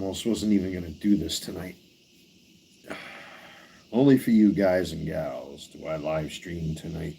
almost wasn't even going to do this tonight. Only for you guys and gals do I live stream tonight.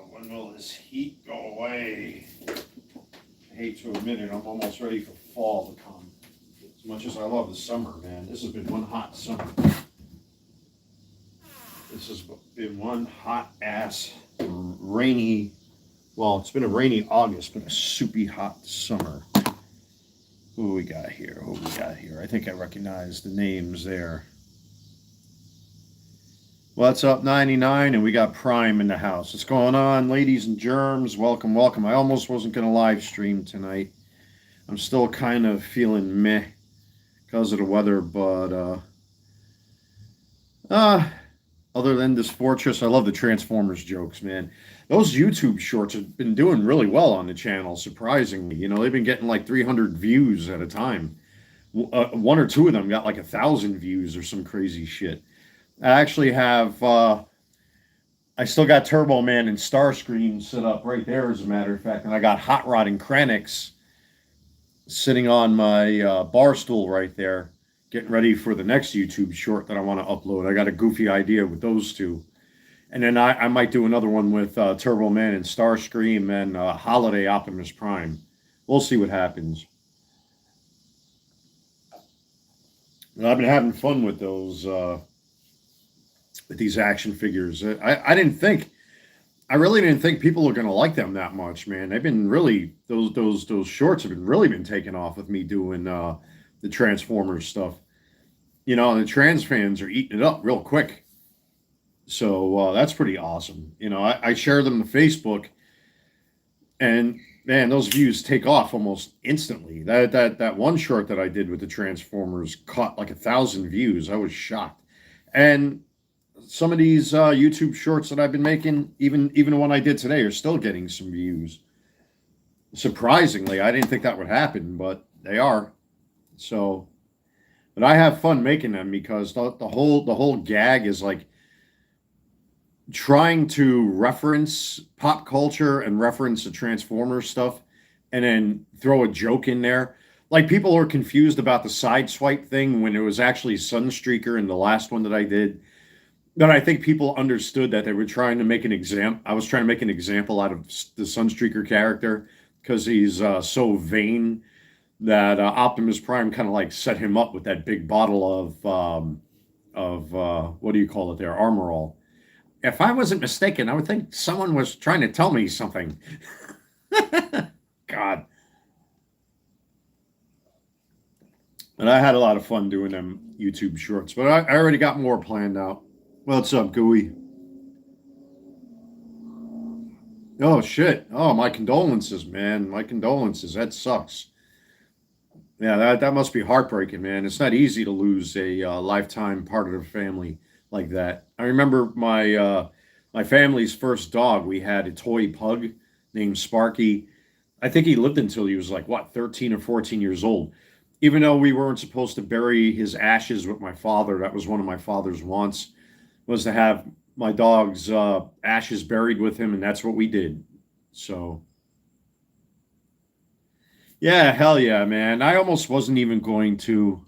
When will this heat go away? I hate to admit it, I'm almost ready for fall to come. As much as I love the summer, man, this has been one hot summer. This has been one hot ass rainy, well, it's been a rainy August, but a soupy hot summer. Who we got here? Who we got here? I think I recognize the names there. What's up, 99? And we got Prime in the house. What's going on, ladies and germs? Welcome, welcome. I almost wasn't going to live stream tonight. I'm still kind of feeling meh because of the weather, but other than this fortress, I love the Transformers jokes, man. Those YouTube shorts have been doing really well on the channel, surprisingly. You know, they've been getting like 300 views at a time. One or two of them got like 1,000 views or some crazy shit. I actually have, I still got Turbo Man and Starscream set up right there, as a matter of fact. And I got Hot Rod and Kranix sitting on my bar stool right there, getting ready for the next YouTube short that I want to upload. I got a goofy idea with those two. And then I might do another one with Turbo Man and Starscream and Holiday Optimus Prime. We'll see what happens. And I've been having fun with those. With these action figures. I really didn't think people are going to like them that much, man. They've been really, those shorts have been really been taking off with me doing the Transformers stuff. You know, the trans fans are eating it up real quick. So that's pretty awesome. You know, I share them to Facebook, and man, those views take off almost instantly. That one short that I did with the Transformers caught like 1,000 views. I was shocked. And some of these YouTube shorts that I've been making, even the one I did today, are still getting some views. Surprisingly, I didn't think that would happen, but they are. So, but I have fun making them because the whole gag is like trying to reference pop culture and reference the Transformers stuff, and then throw a joke in there. Like, people are confused about the side swipe thing when it was actually Sunstreaker in the last one that I did. But I think people understood that they were trying to make an example. I was trying to make an example out of the Sunstreaker character because he's so vain that Optimus Prime kind of like set him up with that big bottle of what do you call it there? Armor All. If I wasn't mistaken, I would think someone was trying to tell me something. God. And I had a lot of fun doing them YouTube shorts, but I already got more planned out. What's up, Gooey? Oh, shit. Oh, my condolences, man. My condolences. That sucks. Yeah, that must be heartbreaking, man. It's not easy to lose a lifetime part of the family like that. I remember my my family's first dog. We had a toy pug named Sparky. I think he lived until he was like, what, 13 or 14 years old. Even though we weren't supposed to bury his ashes with my father, that was one of my father's wants, was to have my dog's ashes buried with him, and that's what we did. So, yeah, hell yeah, man. I almost wasn't even going to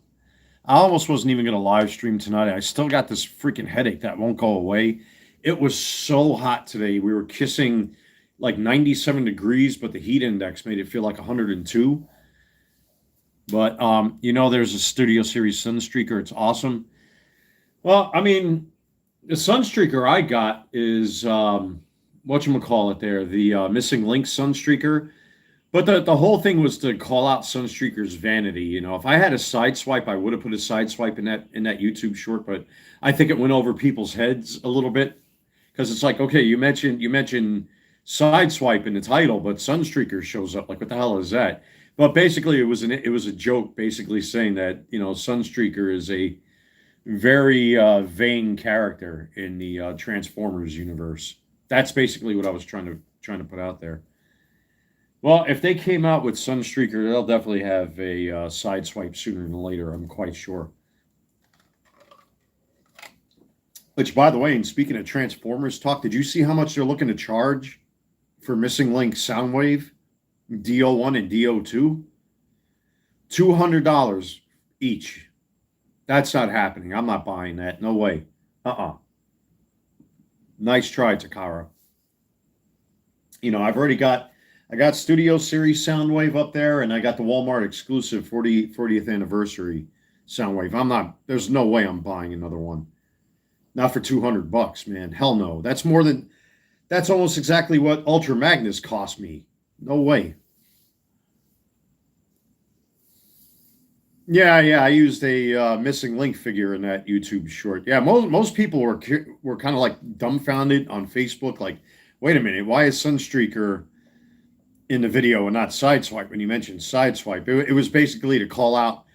live stream tonight. I still got this freaking headache that won't go away. It was so hot today. We were kissing like 97 degrees, but the heat index made it feel like 102. But there's a Studio Series Sunstreaker. It's awesome. Well, I mean, the Sunstreaker I got is whatchamacallit there, the Missing Link Sunstreaker. But the whole thing was to call out Sunstreaker's vanity. If I had a side swipe, I would have put a side swipe in that YouTube short. But I think it went over people's heads a little bit because it's like, okay, you mentioned side swipe in the title, but Sunstreaker shows up. Like, what the hell is that? But basically, it was a joke, basically saying that Sunstreaker is a very vain character in the Transformers universe. That's basically what I was trying to put out there. Well, if they came out with Sunstreaker, they'll definitely have a side swipe sooner than later. I'm quite sure. Which, by the way, and speaking of Transformers talk, did you see how much they're looking to charge for Missing Link Soundwave, DO1 and DO2? $200 each. That's not happening. I'm not buying that. No way. Nice try, Takara. I got Studio Series Soundwave up there, and I got the Walmart exclusive 40th anniversary Soundwave. There's no way I'm buying another one. Not for $200, man. Hell no. That's almost exactly what Ultra Magnus cost me. No way. Yeah, I used a Missing Link figure in that YouTube short. Yeah, most people were kind of like dumbfounded on Facebook, like, wait a minute, why is Sunstreaker in the video and not Sideswipe? When you mentioned Sideswipe, it was basically to call out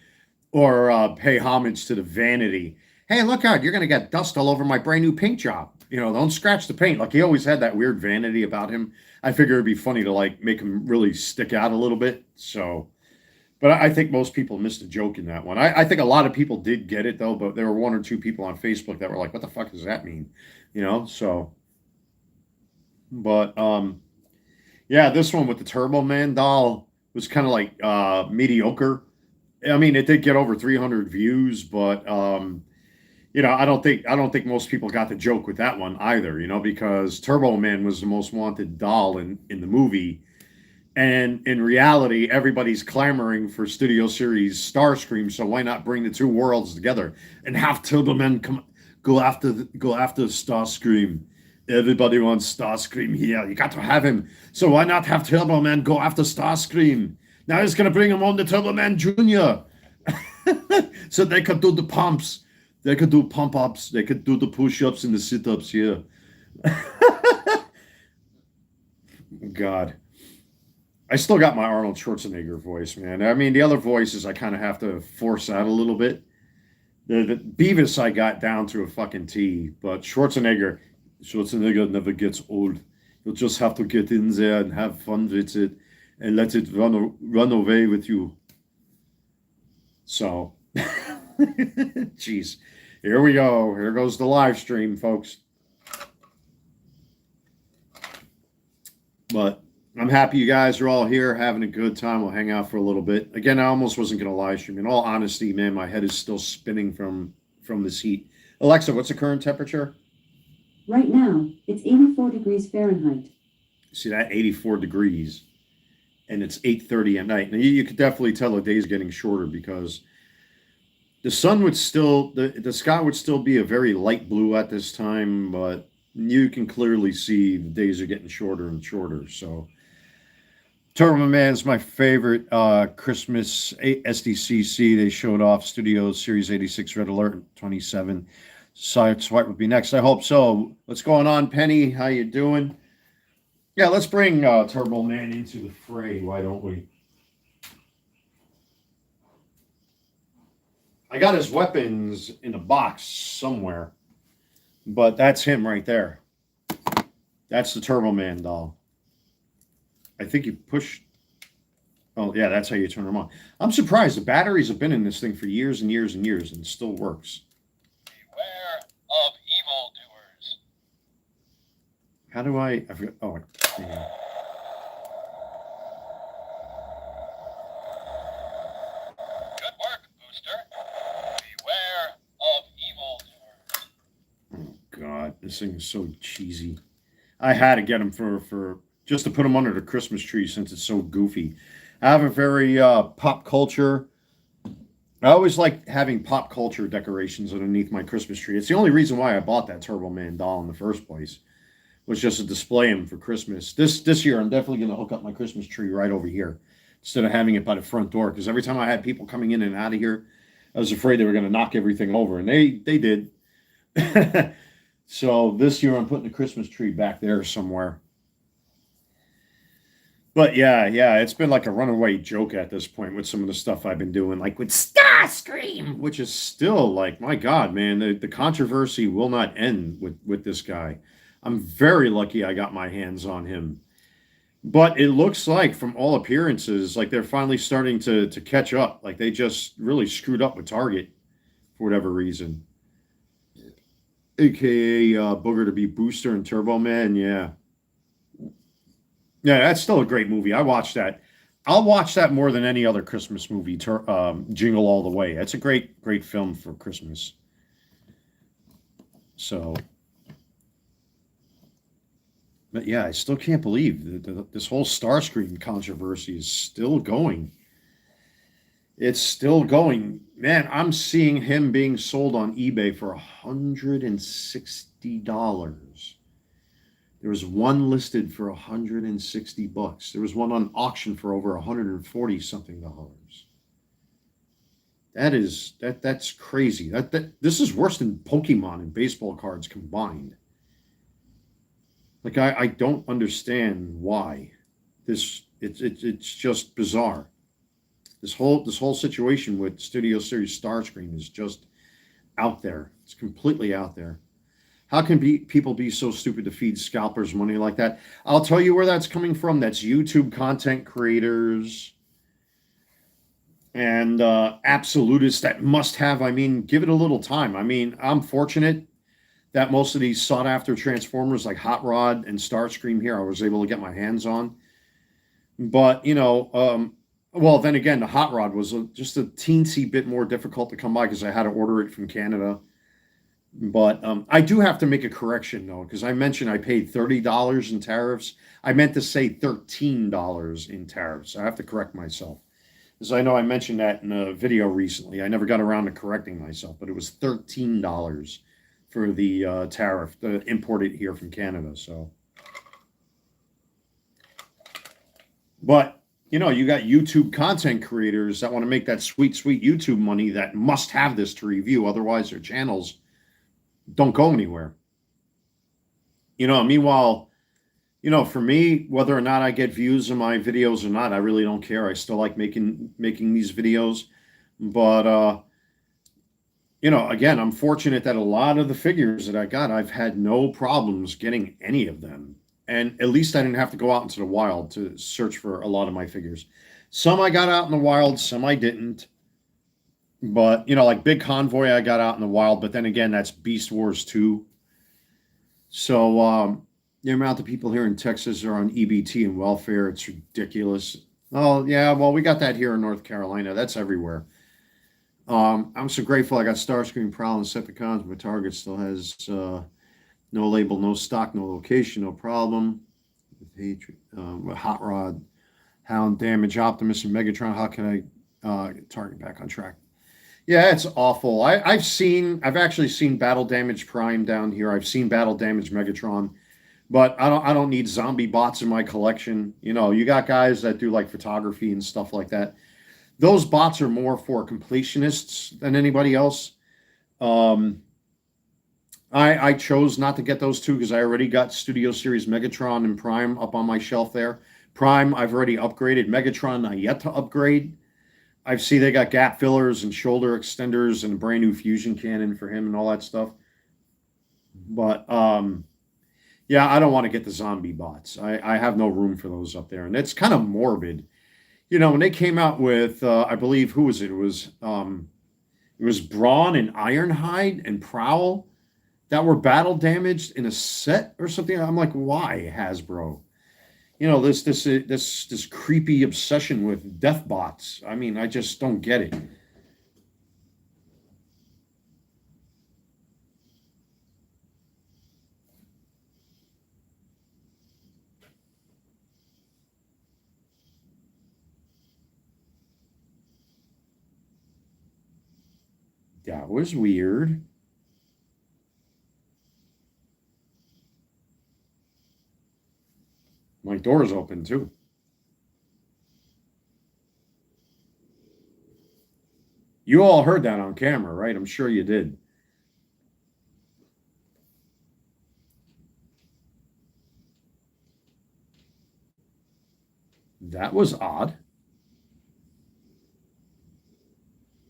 or pay homage to the vanity. Hey, look out, you're going to get dust all over my brand new paint job. Don't scratch the paint. Like, he always had that weird vanity about him. I figure it'd be funny to like make him really stick out a little bit. So, but I think most people missed a joke in that one. I think a lot of people did get it though, but there were one or two people on Facebook that were like, what the fuck does that mean? So, but yeah, this one with the Turbo Man doll was kind of like mediocre. I mean, it did get over 300 views, but I don't think most people got the joke with that one either, because Turbo Man was the most wanted doll in the movie. And in reality, everybody's clamoring for Studio Series Starscream, so why not bring the two worlds together and have Turbo Man go after Starscream? Everybody wants Starscream here. You got to have him. So why not have Turbo Man go after Starscream? Now he's going to bring him on the Turbo Man Jr. so they could do the pumps. They could do pump-ups. They could do the push-ups and the sit-ups here. God. I still got my Arnold Schwarzenegger voice, man. I mean, the other voices I kind of have to force out a little bit. The Beavis I got down to a fucking T, but Schwarzenegger never gets old. You'll just have to get in there and have fun with it and let it run away with you. So, jeez. Here we go. Here goes the live stream, folks. But I'm happy you guys are all here having a good time. We'll hang out for a little bit. Again, I almost wasn't going to live stream. In all honesty, man, my head is still spinning from this heat. Alexa, what's the current temperature? Right now, it's 84 degrees Fahrenheit. See that? 84 degrees. And it's 8:30 at night. Now, you could definitely tell the day's getting shorter because the sun would still, the sky would still be a very light blue at this time, but you can clearly see the days are getting shorter and shorter. So, Turbo Man's my favorite Christmas SDCC. They showed off Studio Series 86 Red Alert 27. Side swipe would be next. I hope so. What's going on, Penny? How you doing? Yeah, let's bring Turbo Man into the fray. Why don't we? I got his weapons in a box somewhere, but that's him right there. That's the Turbo Man doll. I think you push. Oh, yeah, that's how you turn them on. I'm surprised. The batteries have been in this thing for years and years and years, and it still works. Beware of evildoers. How do I forgot. Oh, yeah. Good work, Booster. Beware of evildoers. Oh God, this thing is so cheesy. I had to get them for just to put them under the Christmas tree since it's so goofy. I have a very pop culture. I always like having pop culture decorations underneath my Christmas tree. It's the only reason why I bought that Turbo Man doll in the first place. Was just to display him for Christmas. This year, I'm definitely going to hook up my Christmas tree right over here instead of having it by the front door. Because every time I had people coming in and out of here, I was afraid they were going to knock everything over, and they did. So this year, I'm putting the Christmas tree back there somewhere. But yeah, it's been like a runaway joke at this point with some of the stuff I've been doing, like with Starscream, which is still like, my God, man, the controversy will not end with this guy. I'm very lucky I got my hands on him. But it looks like, from all appearances, like they're finally starting to catch up. Like they just really screwed up with Target for whatever reason. AKA Booger to be Booster and Turbo Man. Yeah. Yeah, that's still a great movie. I watched that. I'll watch that more than any other Christmas movie, Jingle All the Way. That's a great film for Christmas. So, but yeah, I still can't believe that this whole Starscream controversy is still going. It's still going. Man, I'm seeing him being sold on eBay for $160. There was one listed for $160. There was one on auction for over 140 something dollars. That's crazy. That this is worse than Pokemon and baseball cards combined. Like I don't understand why. It's just bizarre. This whole situation with Studio Series Starscream is just out there. It's completely out there. How can people be so stupid to feed scalpers money like that? I'll tell you where that's coming from. That's YouTube content creators and absolutists that must have. I mean, give it a little time. I mean, I'm fortunate that most of these sought after Transformers like Hot Rod and Starscream here, I was able to get my hands on. But, well, then again, the Hot Rod was just a teensy bit more difficult to come by because I had to order it from Canada. But I do have to make a correction, though, because I mentioned I paid $30 in tariffs. I meant to say $13 in tariffs. I have to correct myself. Because I know I mentioned that in a video recently. I never got around to correcting myself, but it was $13 for the tariff to import it here from Canada. So, but you got YouTube content creators that want to make that sweet, sweet YouTube money that must have this to review. Otherwise, their channels don't go anywhere. Meanwhile, for me, whether or not I get views on my videos or not, I really don't care. I still like making these videos. But again, I'm fortunate that a lot of the figures that I got, I've had no problems getting any of them. And at least I didn't have to go out into the wild to search for a lot of my figures. Some I got out in the wild, some I didn't. But, like Big Convoy, I got out in the wild. But then again, that's Beast Wars 2. So the amount of people here in Texas are on EBT and welfare, it's ridiculous. Oh, yeah, well, we got that here in North Carolina. That's everywhere. I'm so grateful I got Starscream, Prowl, and Decepticons. My Target still has no label, no stock, no location, no problem. With Hatred, Hot Rod, Hound, Damage, Optimus, and Megatron. How can I get Target back on track? Yeah, it's awful. I've actually seen Battle Damage Prime down here. I've seen Battle Damage Megatron, but I don't need zombie bots in my collection. You got guys that do like photography and stuff like that. Those bots are more for completionists than anybody else. I chose not to get those two because I already got Studio Series Megatron and Prime up on my shelf there. Prime, I've already upgraded. Megatron, not yet to upgrade. I see they got gap fillers and shoulder extenders and a brand new fusion cannon for him and all that stuff. But Yeah, I don't want to get the zombie bots. I have no room for those up there, and it's kind of morbid. You know, when they came out with, I believe, who was it? It was Brawn and Ironhide and Prowl that were battle damaged in a set or something. I'm like, why, Hasbro? You know, this creepy obsession with death bots. I mean, I just don't get it. That was weird. My door's open too. You all heard that on camera, right? I'm sure you did. That was odd.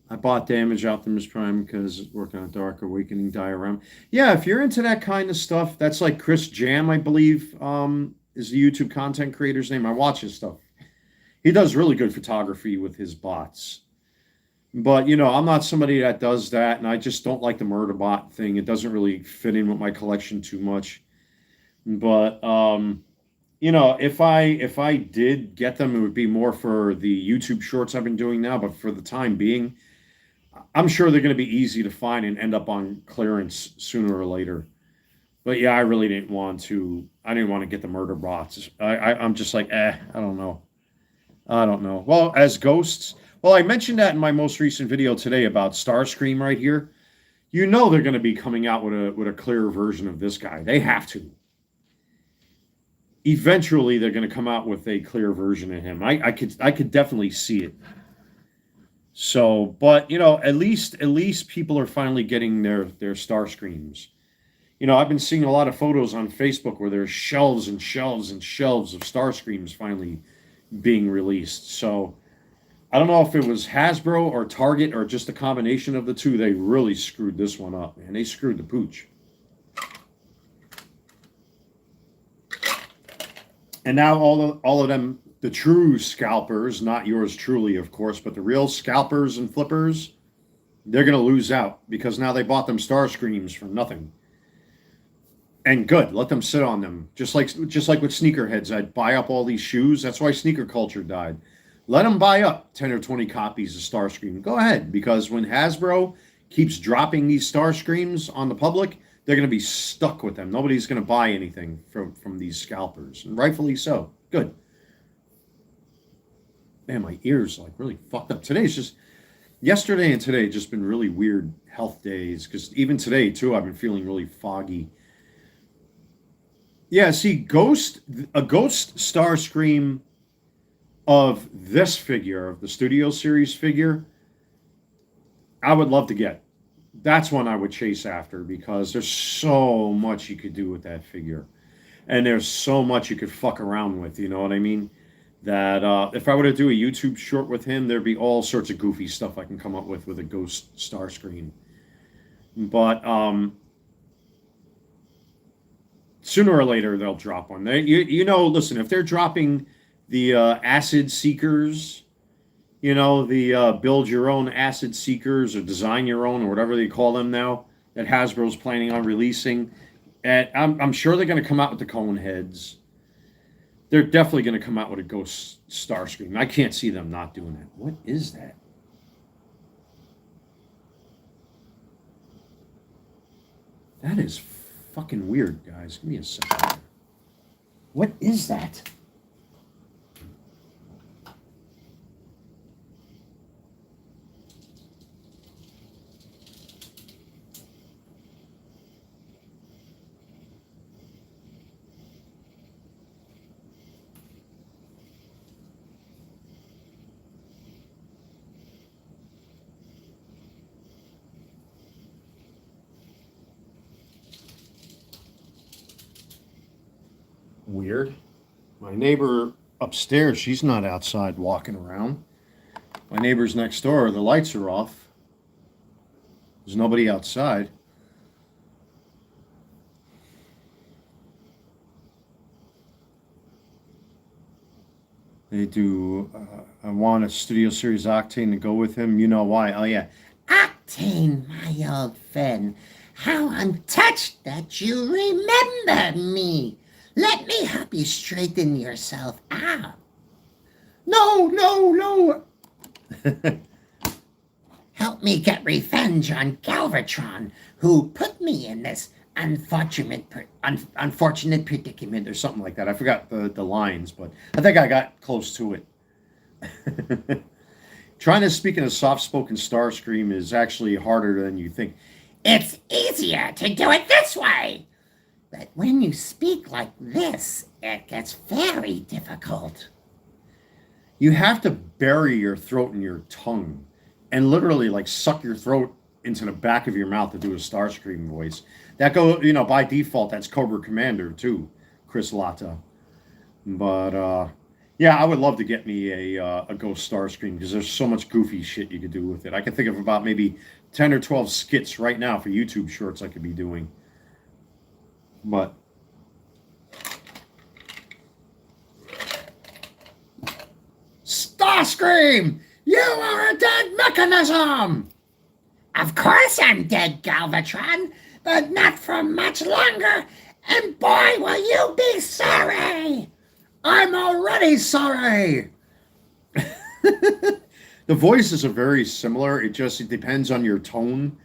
I bought Damage Optimus Prime because working on Dark Awakening diorama. Yeah, if you're into that kind of stuff, that's like Chris Jam, I believe, is the YouTube content creator's name. I watch his stuff. He does really good photography with his bots. But you know, I'm not somebody that does that, and I just don't like the murder bot thing. It doesn't really fit in with my collection too much. But you know, if I did get them, it would be more for the YouTube shorts I've been doing now. But for the time being, I'm sure they're going to be easy to find and end up on clearance sooner or later. But yeah, I really didn't want to. I didn't want to get the murder bots. I'm just like, I don't know. I don't know. Well, as ghosts, well, I mentioned that in my most recent video today about Starscream right here. You know they're going to be coming out with a clearer version of this guy. They have to. Eventually, they're going to come out with a clear version of him. I could definitely see it. So, but you know, at least people are finally getting their Starscreams. You know, I've been seeing a lot of photos on Facebook where there's shelves and shelves and shelves of Starscreams finally being released. So I don't know if it was Hasbro or Target or just a combination of the two. They really screwed this one up, man. They screwed the pooch. And now all of them, the true scalpers, not yours truly, of course, but the real scalpers and flippers, they're going to lose out because now they bought them Starscreams for nothing. And good, let them sit on them. Just like with sneakerheads, I'd buy up all these shoes. That's why sneaker culture died. Let them buy up 10 or 20 copies of Starscream. Go ahead, because when Hasbro keeps dropping these Starscreams on the public, they're going to be stuck with them. Nobody's going to buy anything from these scalpers, and rightfully so. Good. Man, my ears like really fucked up. Yesterday and today just been really weird health days because even today too I've been feeling really foggy. Yeah, see, a Ghost Starscream of this figure, of the Studio Series figure, I would love to get. That's one I would chase after because there's so much you could do with that figure. And there's so much you could fuck around with, you know what I mean? That if I were to do a YouTube short with him, there'd be all sorts of goofy stuff I can come up with a Ghost Starscream. But sooner or later they'll drop one. You know, listen, if they're dropping the Acid Seekers, you know, the build your own Acid Seekers or design your own or whatever they call them now that Hasbro's planning on releasing, and I'm sure they're going to come out with the cone heads. They're definitely going to come out with a Ghost Starscream. I can't see them not doing that. What is that? That is fucking weird, guys. Give me a second. What is that? Weird. My neighbor upstairs, she's not outside walking around. My neighbors next door, the lights are off. There's nobody outside. They do. I want a Studio Series Octane to go with him. You know why? Oh yeah, Octane, my old friend. How I'm touched that you remember me. Let me help you straighten yourself out. no, no, no. Help me get revenge on Galvatron, who put me in this unfortunate predicament. Or something like that. I forgot the lines, but I think I got close to it. Trying to speak in a soft-spoken Starscream is actually harder than you think. It's easier to do it this way. But when you speak like this, it gets very difficult. You have to bury your throat in your tongue and literally like suck your throat into the back of your mouth to do a Starscream voice. That go, by default, that's Cobra Commander too, Chris Latta. But yeah, I would love to get me a Ghost Starscream because there's so much goofy shit you could do with it. I can think of about maybe 10 or 12 skits right now for YouTube shorts I could be doing. But Starscream, you are a dead mechanism. Of course I'm dead, Galvatron, but not for much longer, and boy, will you be sorry! I'm already sorry. The voices are very similar. It depends on your tone.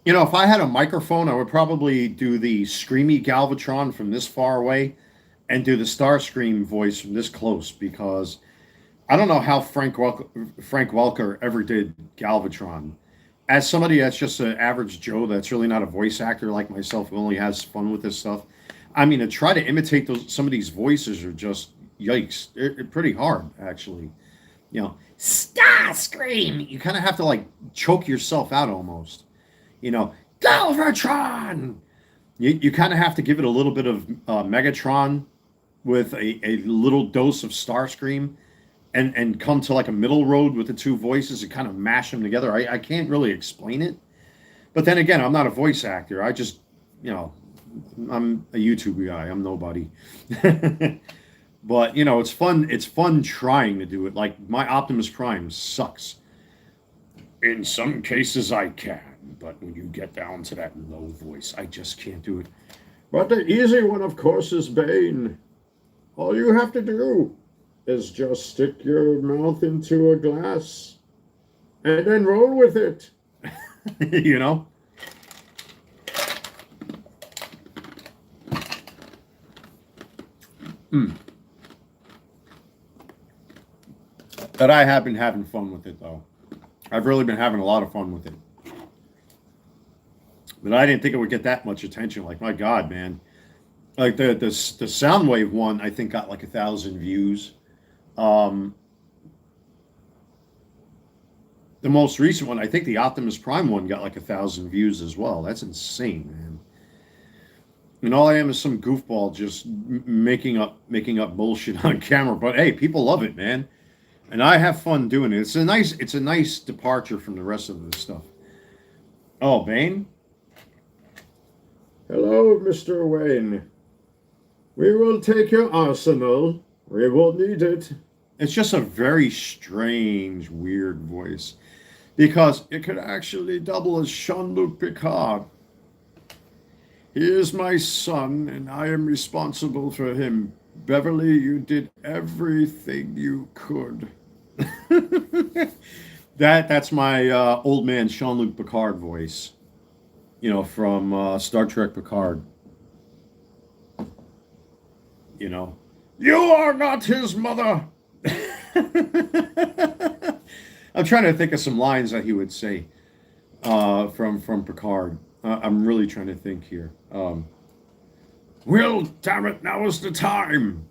If I had a microphone, I would probably do the screamy Galvatron from this far away and do the Starscream voice from this close because I don't know how Frank Welker ever did Galvatron. As somebody that's just an average Joe that's really not a voice actor like myself who only has fun with this stuff, I mean, to try to imitate some of these voices are just yikes. They're pretty hard, actually. Starscream! You kind of have to like choke yourself out almost. Galvatron. You kind of have to give it a little bit of Megatron with a little dose of Starscream, and come to like a middle road with the two voices and kind of mash them together. I can't really explain it, but then again, I'm not a voice actor. I just I'm a YouTube guy. I'm nobody. But it's fun. It's fun trying to do it. Like my Optimus Prime sucks. In some cases I can, but when you get down to that low voice, I just can't do it. But the easy one, of course, is Bane. All you have to do is just stick your mouth into a glass and then roll with it. But I have been having fun with it, though. I've really been having a lot of fun with it. But I didn't think it would get that much attention. Like, my God, man. Like, the Soundwave one, I think, got like 1,000 views. The most recent one, I think the Optimus Prime one got like 1,000 views as well. That's insane, man. And all I am is some goofball just making up bullshit on camera. But hey, people love it, man. And I have fun doing it. It's a nice departure from the rest of the stuff. Oh, Bane? Hello, Mr. Wayne. We will take your arsenal. We will need it. It's just a very strange, weird voice. Because it could actually double as Jean-Luc Picard. He is my son, and I am responsible for him. Beverly, you did everything you could. That's my old man Jean-Luc Picard voice. From Star Trek Picard. You are not his mother. I'm trying to think of some lines that he would say from Picard. I'm really trying to think here. Well, damn it, now is the time.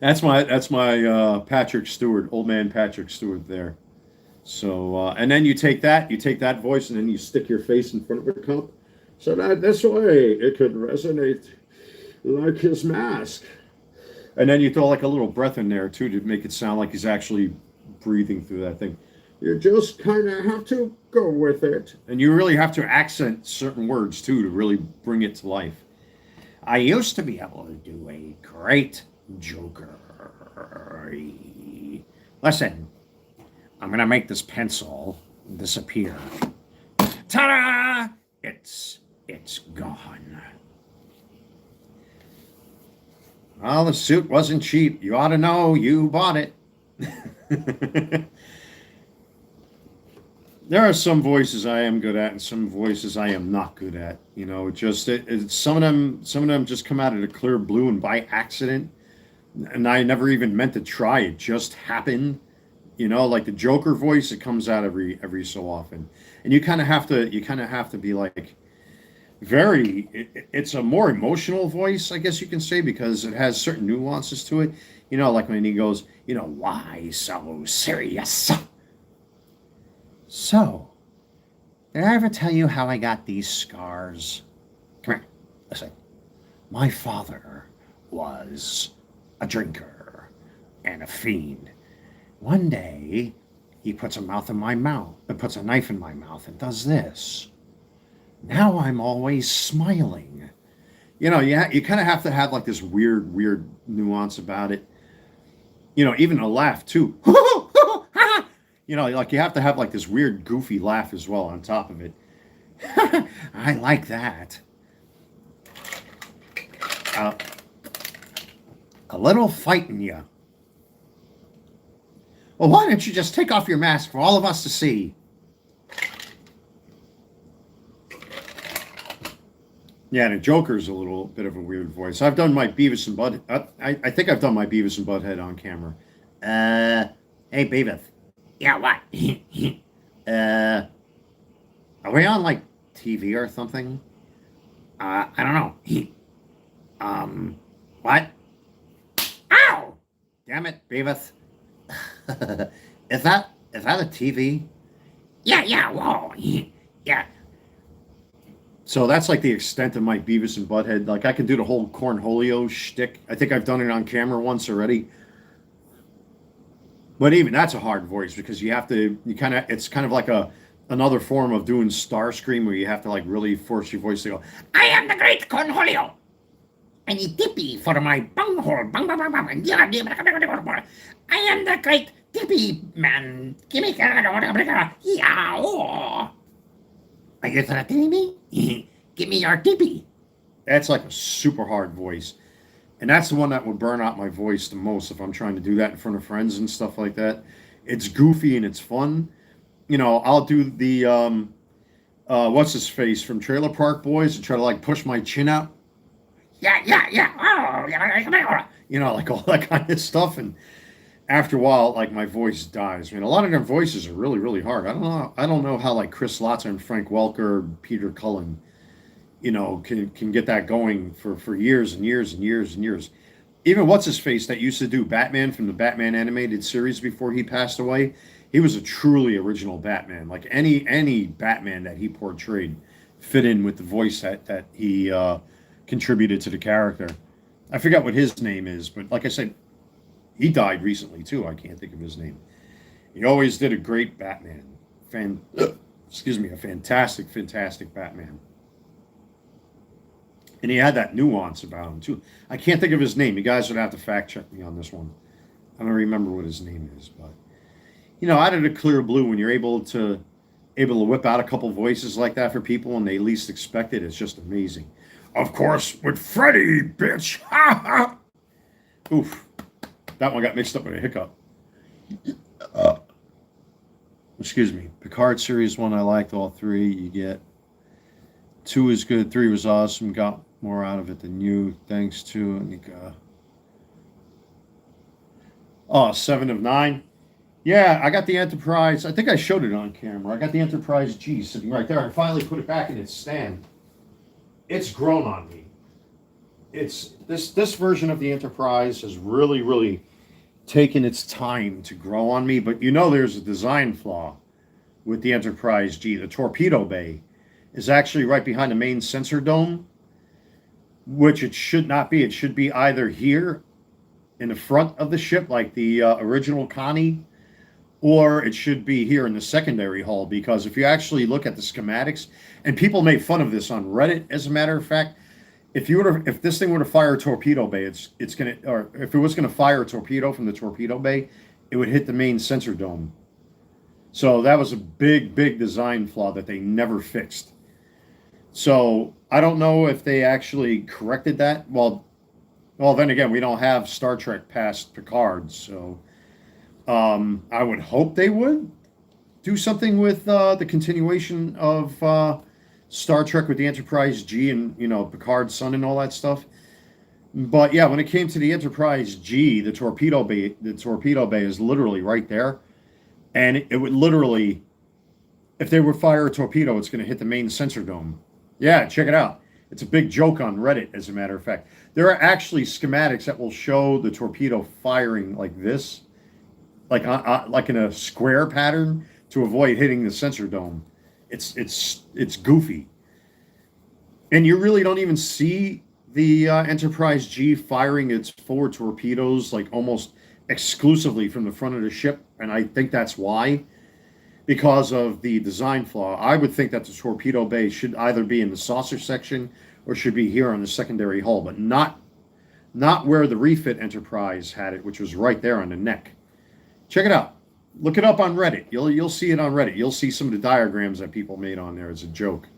That's my Patrick Stewart, old man Patrick Stewart there. So and then you take that voice, and then you stick your face in front of a cup, so that this way it could resonate like his mask. And then you throw like a little breath in there too to make it sound like he's actually breathing through that thing. You just kind of have to go with it. And you really have to accent certain words too to really bring it to life. I used to be able to do a great Joker. Listen, I'm gonna make this pencil disappear. Ta-da! It's gone. Well, the suit wasn't cheap. You ought to know. You bought it. There are some voices I am good at, and some voices I am not good at. You know, some of them just come out of the clear blue and by accident, and I never even meant to try. It just happened. You know, like the Joker voice, it comes out every so often, and you kind of have to be like it's a more emotional voice, I guess you can say, because it has certain nuances to it. You know, like when he goes, you know, why so serious? So, did I ever tell you how I got these scars? Come here, listen. My father was a drinker and a fiend. One day, he puts a knife in my mouth and does this. Now I'm always smiling. You know, you kind of have to have like this weird nuance about it. You know, even a laugh too. You know, like you have to have like this weird goofy laugh as well on top of it. I like that. A little fighting you. Well, why don't you just take off your mask for all of us to see? Yeah, the Joker's a little bit of a weird voice. I've done my Beavis and Butthead. I think I've done my Beavis and Butthead on camera. Hey, Beavis. Yeah, what? Are we on like TV or something? I don't know. What? Ow! Damn it, Beavis. Is that a TV? Yeah, whoa. Yeah. So that's like the extent of my Beavis and Butthead. Like I can do the whole cornholio shtick. I think I've done it on camera once already. But even that's a hard voice because it's kind of like another form of doing Starscream where you have to like really force your voice to go, I am the great cornholio. I need tippy for my bunghole. I am the great tippy man. Give me yeah. Are you threatening me? Give me your tippy. That's like a super hard voice. And that's the one that would burn out my voice the most if I'm trying to do that in front of friends and stuff like that. It's goofy and it's fun. You know, I'll do the, what's his face from Trailer Park Boys and try to like push my chin out. Yeah. Oh, yeah. You know, like all that kind of stuff. And after a while, like my voice dies. I mean, a lot of their voices are really hard. I don't know how like Chris Lotzer and Frank Welker, Peter Cullen, you know, can get that going for years and years and years and years. Even what's his face that used to do Batman from the Batman animated series before he passed away, he was a truly original Batman. Like any Batman that he portrayed fit in with the voice that he contributed to the character. I forgot what his name is, but like I said, he died recently too. I can't think of his name. He always did a great Batman. A fantastic Batman. And he had that nuance about him too. I can't think of his name. You guys would have to fact check me on this one. I don't remember what his name is, but you know, out of the clear blue, when you're able to whip out a couple voices like that for people and they least expect it, it's just amazing. Of course, with Freddy, bitch. Oof. That one got mixed up with a hiccup. Excuse me. Picard series 1, I liked all 3. You get 2 is good, 3 was awesome. Got more out of it than you. Thanks to Anika. 7 of 9. Yeah, I got the Enterprise. I think I showed it on camera. I got the Enterprise G sitting right there. I finally put it back in its stand. It's grown on me. It's this version of the Enterprise has really taken its time to grow on me. But you know, there's a design flaw with the Enterprise G. The torpedo bay is actually right behind the main sensor dome, which it should not be. It should be either here in the front of the ship, like the original Connie, or it should be here in the secondary hull. Because if you actually look at the schematics, and people made fun of this on Reddit, as a matter of fact, if this thing were to fire a torpedo bay, it's gonna, or if it was gonna fire a torpedo from the torpedo bay, it would hit the main sensor dome. So that was a big design flaw that they never fixed. So I don't know if they actually corrected that. Well, then again, we don't have Star Trek past Picard, so I would hope they would do something with the continuation of Star Trek with the Enterprise G and Picard's son and all that stuff. But yeah, when it came to the Enterprise G, the torpedo bay is literally right there, and it would literally, if they would fire a torpedo, it's going to hit the main sensor dome. Yeah, check it out. It's a big joke on Reddit, as a matter of fact. There are actually schematics that will show the torpedo firing like this, like in a square pattern to avoid hitting the sensor dome. It's goofy, and you really don't even see the Enterprise G firing its forward torpedoes like almost exclusively from the front of the ship, and I think that's why. Because of the design flaw, I would think that the torpedo bay should either be in the saucer section or should be here on the secondary hull, but not where the refit Enterprise had it, which was right there on the neck. Check it out. Look it up on Reddit. You'll see it on Reddit. You'll see some of the diagrams that people made on there as a joke.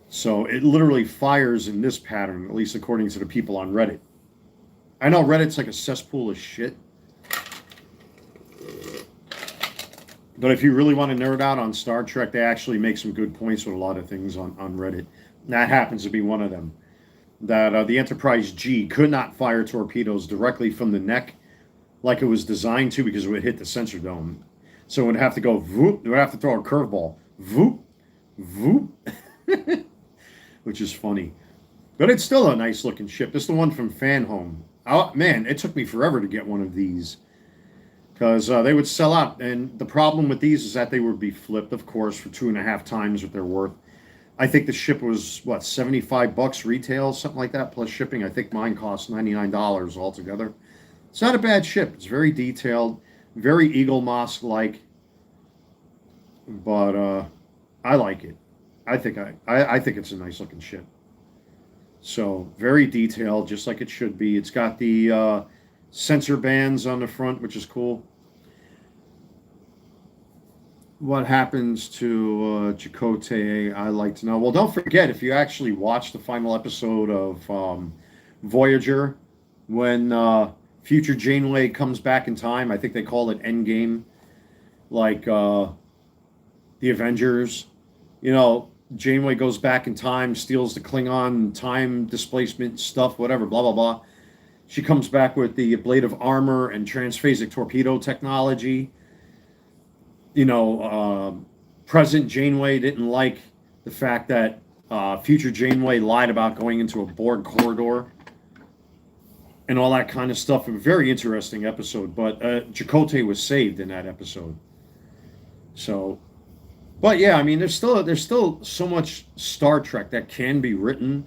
So it literally fires in this pattern, at least according to the people on Reddit. I know Reddit's like a cesspool of shit. But if you really want to nerd out on Star Trek, they actually make some good points with a lot of things on Reddit. And that happens to be one of them. That the Enterprise G could not fire torpedoes directly from the neck like it was designed to, because it would hit the sensor dome. So it would have to go voop. It would have to throw a curveball. Voop. Voop. Which is funny. But it's still a nice looking ship. This is the one from Fan Home. Oh, man, it took me forever to get one of these, because they would sell out. And the problem with these is that they would be flipped, of course, for 2.5 times what they're worth. I think the ship was, what, $75 retail, something like that, plus shipping. I think mine cost $99 altogether. It's not a bad ship. It's very detailed, very Eagle Moss-like. But I like it. I think it's a nice looking ship. So very detailed, just like it should be. It's got the sensor bands on the front, which is cool. What happens to Chakotay, I like to know. Well, don't forget, if you actually watch the final episode of Voyager, when future Janeway comes back in time, I think they call it Endgame, like the Avengers. Janeway goes back in time, steals the Klingon time displacement stuff, whatever, blah, blah, blah. She comes back with the blade of armor and transphasic torpedo technology. Present Janeway didn't like the fact that future Janeway lied about going into a Borg corridor and all that kind of stuff. A very interesting episode, but Chakotay was saved in that episode. So, but yeah, I mean, there's still so much Star Trek that can be written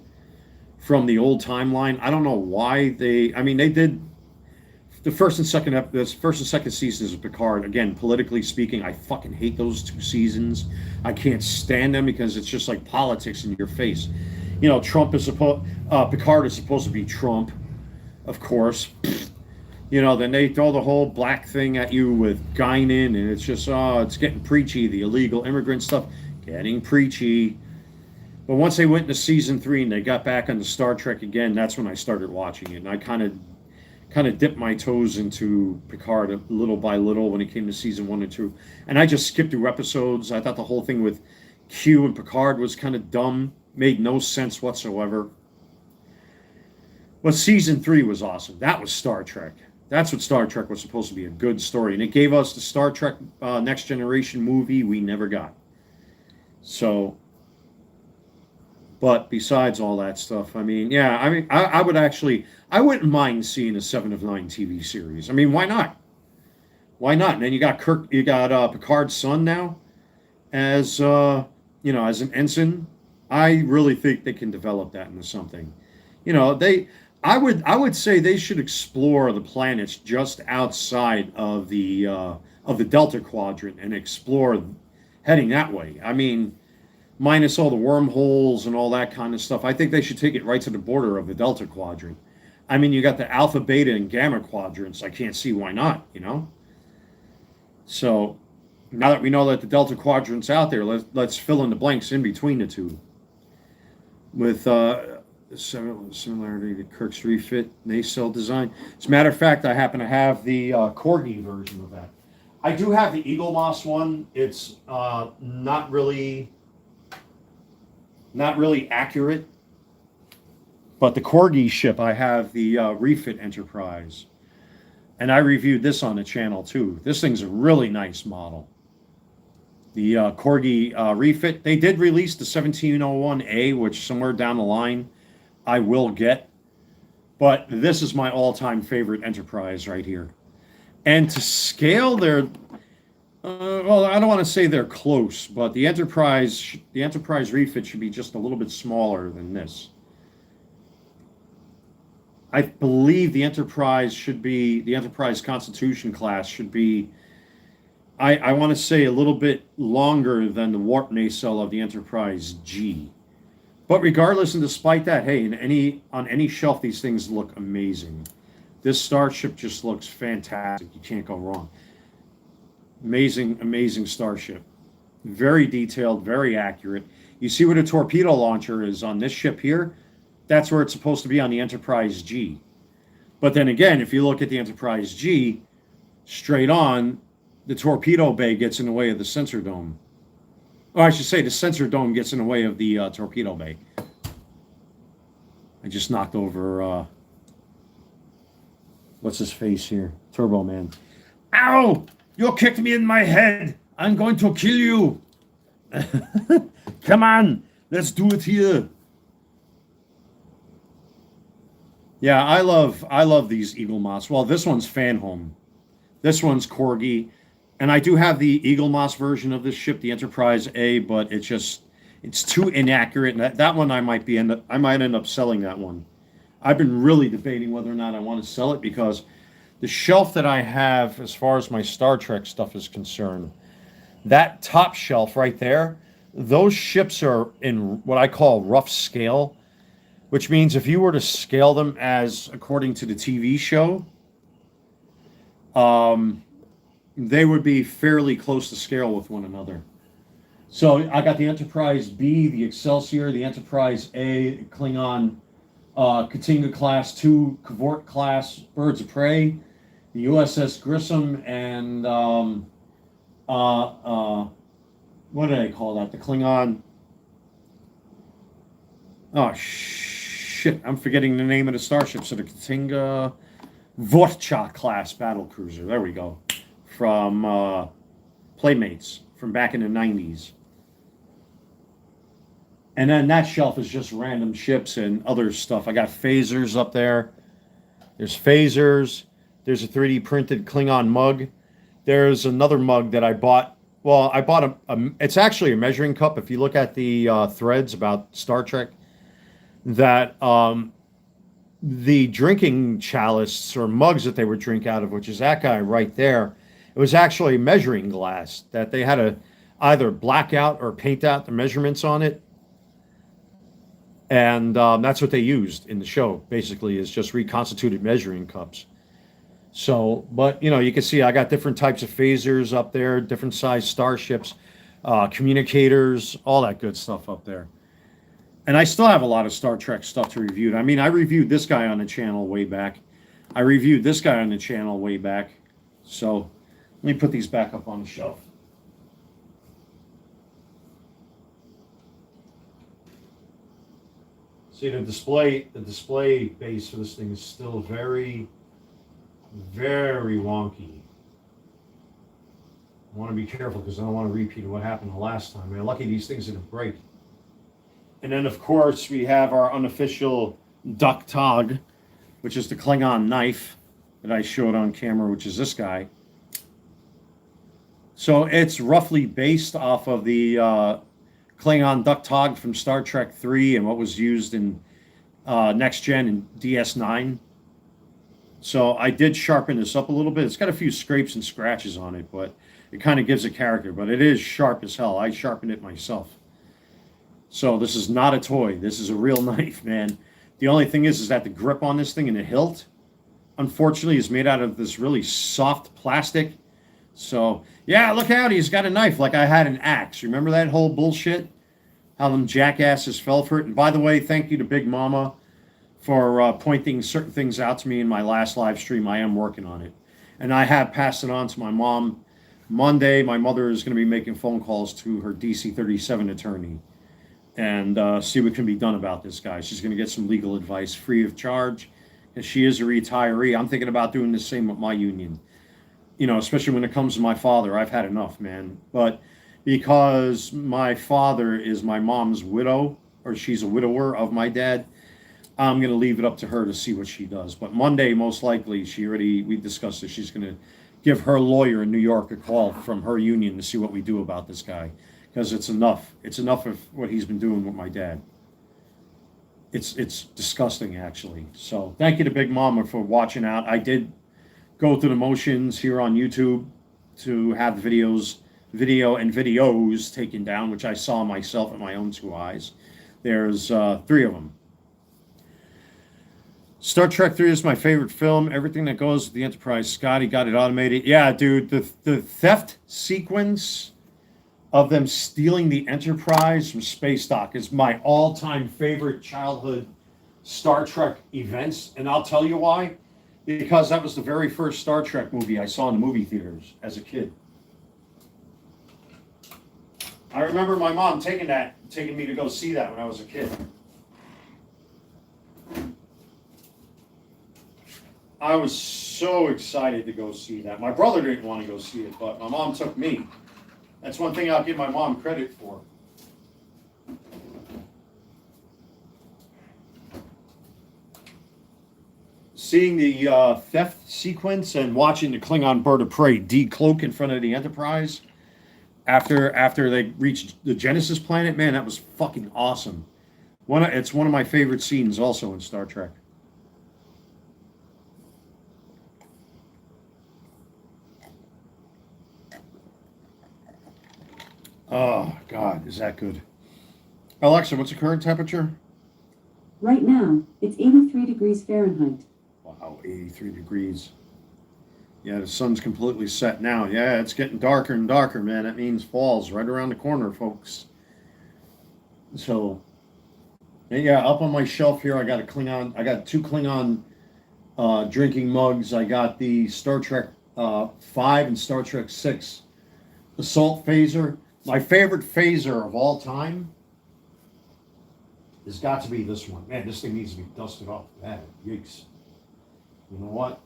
from the old timeline. I don't know why they did the first and second seasons of Picard. Again, politically speaking, I fucking hate those 2 seasons. I can't stand them because it's just like politics in your face. Picard is supposed to be Trump, of course. Then they throw the whole black thing at you with Guinan, and it's just, it's getting preachy. The illegal immigrant stuff, getting preachy. But once they went into season 3 and they got back on the Star Trek again, that's when I started watching it. And I kind of dipped my toes into Picard a little by little when it came to season 1 and 2. And I just skipped through episodes. I thought the whole thing with Q and Picard was kind of dumb, made no sense whatsoever. But season 3 was awesome. That was Star Trek. That's what Star Trek was supposed to be, a good story. And it gave us the Star Trek Next Generation movie we never got. So, but besides all that stuff, I wouldn't mind seeing a 7 of 9 TV series. I mean, why not? Why not? And then you got Picard's son now as as an ensign. I really think they can develop that into something. I would say they should explore the planets just outside of the Delta Quadrant and explore heading that way. I mean, minus all the wormholes and all that kind of stuff. I think they should take it right to the border of the Delta Quadrant. I mean, you got the Alpha, Beta, and Gamma quadrants. I can't see why not, you know? So now that we know that the Delta Quadrant's out there, let's fill in the blanks in between the two. With similarity to Kirk's refit nacelle design. As a matter of fact, I happen to have the Corgi version of that. I do have the Eagle Moss one. It's not really accurate. But the Corgi ship, I have the refit Enterprise. And I reviewed this on the channel too. This thing's a really nice model. The Corgi refit. They did release the 1701A, which somewhere down the line I will get. But this is my all-time favorite Enterprise right here. And to scale, they're well, I don't want to say they're close, but the Enterprise refit should be just a little bit smaller than this. I believe the Enterprise Constitution class should be, I want to say, a little bit longer than the warp nacelle of the Enterprise G. But regardless and despite that, hey, on any shelf, these things look amazing. This starship just looks fantastic. You can't go wrong. Amazing, amazing starship. Very detailed, very accurate. You see where the torpedo launcher is on this ship here? That's where it's supposed to be on the Enterprise G. But then again, if you look at the Enterprise G, straight on, the torpedo bay gets in the way of the sensor dome. Or I should say the sensor dome gets in the way of the torpedo bay. I just knocked over, what's his face here? Turbo Man. Ow! You kicked me in my head! I'm going to kill you! Come on! Let's do it here! Yeah, I love these Eagle Moss. Well, this one's Fan Home. This one's Corgi. And I do have the Eagle Moss version of this ship, the Enterprise A, but it's too inaccurate. And that one I might end up selling that one. I've been really debating whether or not I want to sell it because the shelf that I have as far as my Star Trek stuff is concerned, that top shelf right there, those ships are in what I call rough scale. Which means if you were to scale them as according to the TV show, they would be fairly close to scale with one another. So I got the Enterprise B, the Excelsior, the Enterprise A, Klingon, Katinga Class 2, Cavort Class, Birds of Prey, the USS Grissom, and what do they call that? The Klingon. Oh, shit, I'm forgetting the name of the starship. So the Katinga Vorcha class battle cruiser. There we go. From Playmates from back in the 90s. And then that shelf is just random ships and other stuff. I got phasers up there. There's phasers. There's a 3D printed Klingon mug. There's another mug that I bought. Well, I bought it's actually a measuring cup. If you look at the threads about Star Trek, that the drinking chalices or mugs that they would drink out of, which is that guy right there, it was actually a measuring glass that they had to either black out or paint out the measurements on it. And that's what they used in the show, basically, is just reconstituted measuring cups. So, but, you know, you can see I got different types of phasers up there, different size starships, communicators, all that good stuff up there. And I still have a lot of Star Trek stuff to review. I mean, I reviewed this guy on the channel way back. I reviewed this guy on the channel way back. So let me put these back up on the shelf. See, the display base for this thing is still very, very wonky. I want to be careful because I don't want to repeat what happened the last time. Man, lucky these things didn't break. And then, of course, we have our unofficial Duck Tog, which is the Klingon knife that I showed on camera, which is this guy. So it's roughly based off of the Klingon Duck Tog from Star Trek 3 and what was used in Next Gen and DS9. So I did sharpen this up a little bit. It's got a few scrapes and scratches on it, but it kind of gives a character. But it is sharp as hell. I sharpened it myself. So this is not a toy. This is a real knife, man. The only thing is that the grip on this thing and the hilt, unfortunately, is made out of this really soft plastic. So, yeah, look out. He's got a knife like I had an axe. Remember that whole bullshit? How them jackasses fell for it? And by the way, thank you to Big Mama for pointing certain things out to me in my last live stream. I am working on it. And I have passed it on to my mom. Monday, my mother is going to be making phone calls to her DC 37 attorney and see what can be done about this guy. She's going to get some legal advice free of charge. And she is a retiree. I'm thinking about doing the same with my union. You know, especially when it comes to my father. I've had enough, man. But because my father is my mom's widow, or she's a widower of my dad, I'm going to leave it up to her to see what she does. But Monday, most likely, we discussed it. She's going to give her lawyer in New York a call from her union to see what we do about this guy. Because it's enough. It's enough of what he's been doing with my dad. It's disgusting, actually. So thank you to Big Mama for watching out. I did go through the motions here on YouTube to have video and videos taken down, which I saw myself with my own two eyes. There's 3 of them. Star Trek 3 is my favorite film. Everything that goes with the Enterprise. Scotty got it automated. Yeah, dude, the theft sequence of them stealing the Enterprise from Space Dock is my all-time favorite childhood Star Trek events. And I'll tell you why. Because that was the very first Star Trek movie I saw in the movie theaters as a kid. I remember my mom taking me to go see that when I was a kid. I was so excited to go see that. My brother didn't want to go see it, but my mom took me. That's one thing I'll give my mom credit for. Seeing the theft sequence and watching the Klingon bird of prey decloak in front of the Enterprise after they reached the Genesis planet, man, that was fucking awesome. It's one of my favorite scenes also in Star Trek. Oh, God, is that good. Alexa, what's the current temperature? Right now, it's 83 degrees Fahrenheit. Wow, 83 degrees. Yeah, the sun's completely set now. Yeah, it's getting darker and darker, man. That means fall's right around the corner, folks. So, yeah, up on my shelf here, I got two Klingon drinking mugs. I got the Star Trek 5 and Star Trek 6 assault phaser. My favorite phaser of all time has got to be this one. Man, this thing needs to be dusted off. Man, yikes. You know what?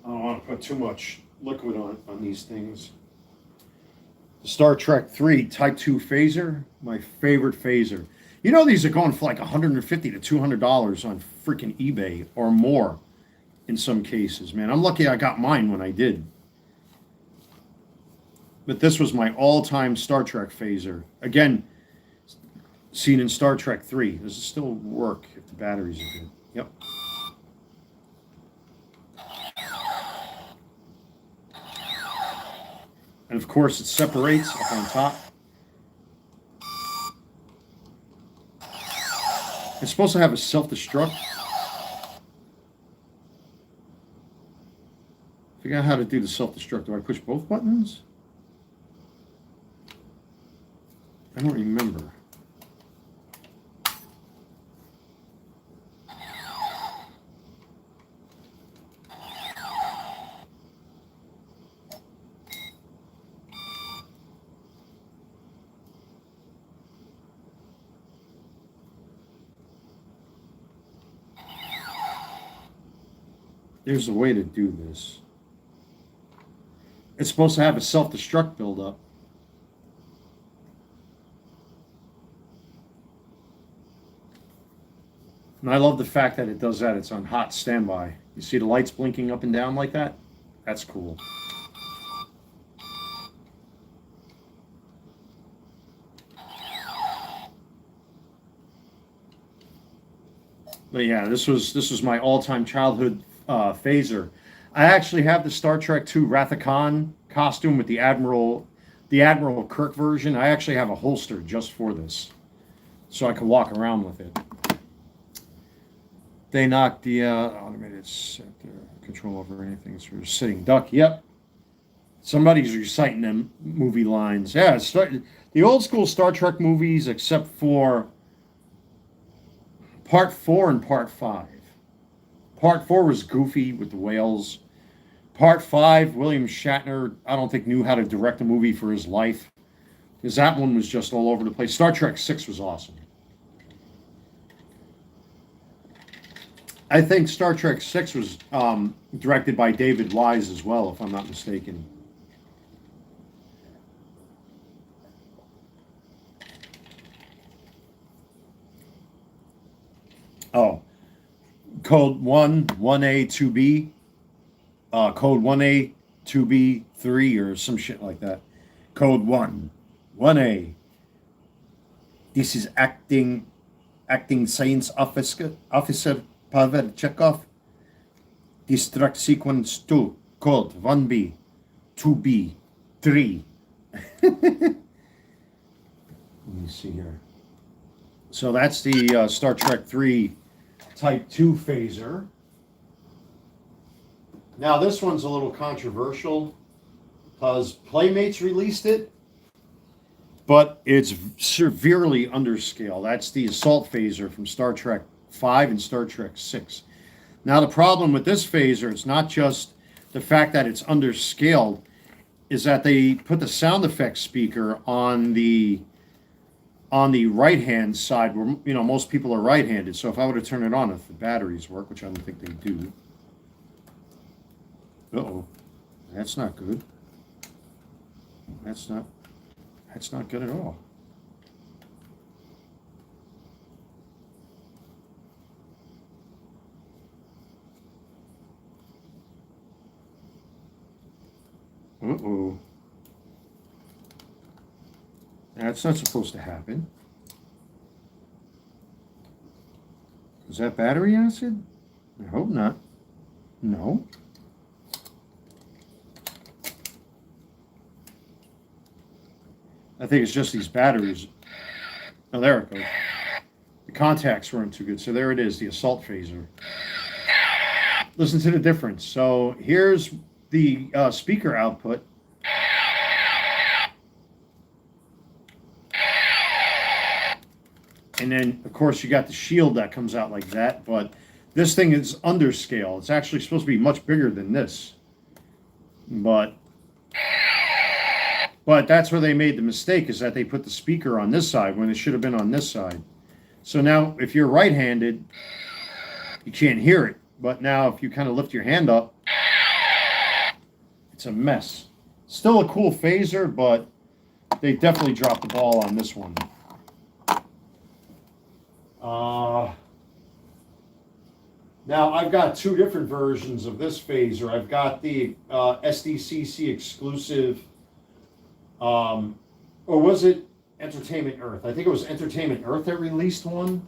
I don't want to put too much liquid on these things. The Star Trek 3 Type 2 phaser, my favorite phaser. You know these are going for like $150 to $200 on freaking eBay or more in some cases, man. I'm lucky I got mine when I did. But this was my all-time Star Trek phaser. Again, seen in Star Trek 3. Does it still work if the batteries are good? Yep. And of course it separates up on top. It's supposed to have a self-destruct. Figure out how to do the self-destruct. Do I push both buttons? I don't remember. There's a way to do this. It's supposed to have a self-destruct buildup. And I love the fact that it does that. It's on hot standby. You see the lights blinking up and down like that? That's cool. But yeah, this was my all-time childhood phaser. I actually have the Star Trek II Wrath of Khan costume with the Admiral Kirk version. I actually have a holster just for this, so I can walk around with it. They knocked the automated control over anything through sitting duck. Yep. Somebody's reciting them movie lines. Yeah, the old school Star Trek movies, except for Part 4 and Part 5. Part 4 was goofy with the whales. Part 5, William Shatner, I don't think knew how to direct a movie for his life, because that one was just all over the place. Star Trek 6 was awesome. I think Star Trek 6 was directed by David Wise as well, if I'm not mistaken. Oh, code 1, 1A, 2B, code 1A, 2B, 3, or some shit like that. Code 1, 1A. This is acting science officer Pavel Chekhov. Destruct sequence 2, code 1B, 2B, 3. Let me see here. So that's the Star Trek 3 Type 2 phaser. Now this one's a little controversial because Playmates released it, but it's severely underscale. That's the assault phaser from Star Trek 5 and Star Trek 6. Now the problem with this phaser, it's not just the fact that it's underscaled, is that they put the sound effects speaker on the right hand side where, you know, most people are right handed. So if I were to turn it on, if the batteries work, which I don't think they do. Uh-oh, that's not good. That's not good at all. Uh-oh. That's not supposed to happen. Is that battery acid? I hope not. No. I think it's just these batteries. Oh, there it goes. The contacts weren't too good. So there it is, the assault phaser. Listen to the difference. So here's the speaker output. And then, of course, you got the shield that comes out like that. But this thing is underscale. It's actually supposed to be much bigger than this. But that's where they made the mistake, is that they put the speaker on this side when it should have been on this side. So now, if you're right-handed, you can't hear it. But now, if you kind of lift your hand up, it's a mess. Still a cool phaser, but they definitely dropped the ball on this one. Now, I've got two different versions of this phaser. I've got the SDCC exclusive, or was it Entertainment Earth? I think it was Entertainment Earth that released one.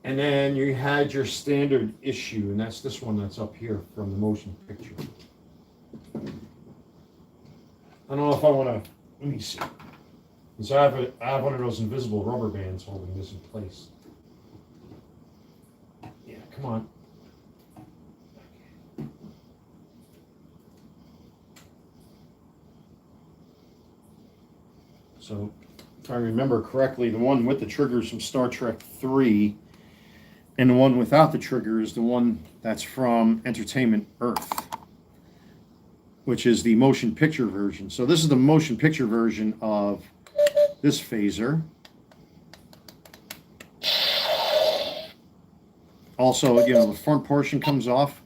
And then you had your standard issue, and that's this one that's up here from the motion picture. I don't know if I want to, let me see. So I have one of those invisible rubber bands holding this in place. Yeah, come on. So, if I remember correctly, the one with the triggers from Star Trek 3, and the one without the trigger is the one that's from Entertainment Earth, which is the motion picture version. So this is the motion picture version of this phaser. Also, you know, the front portion comes off,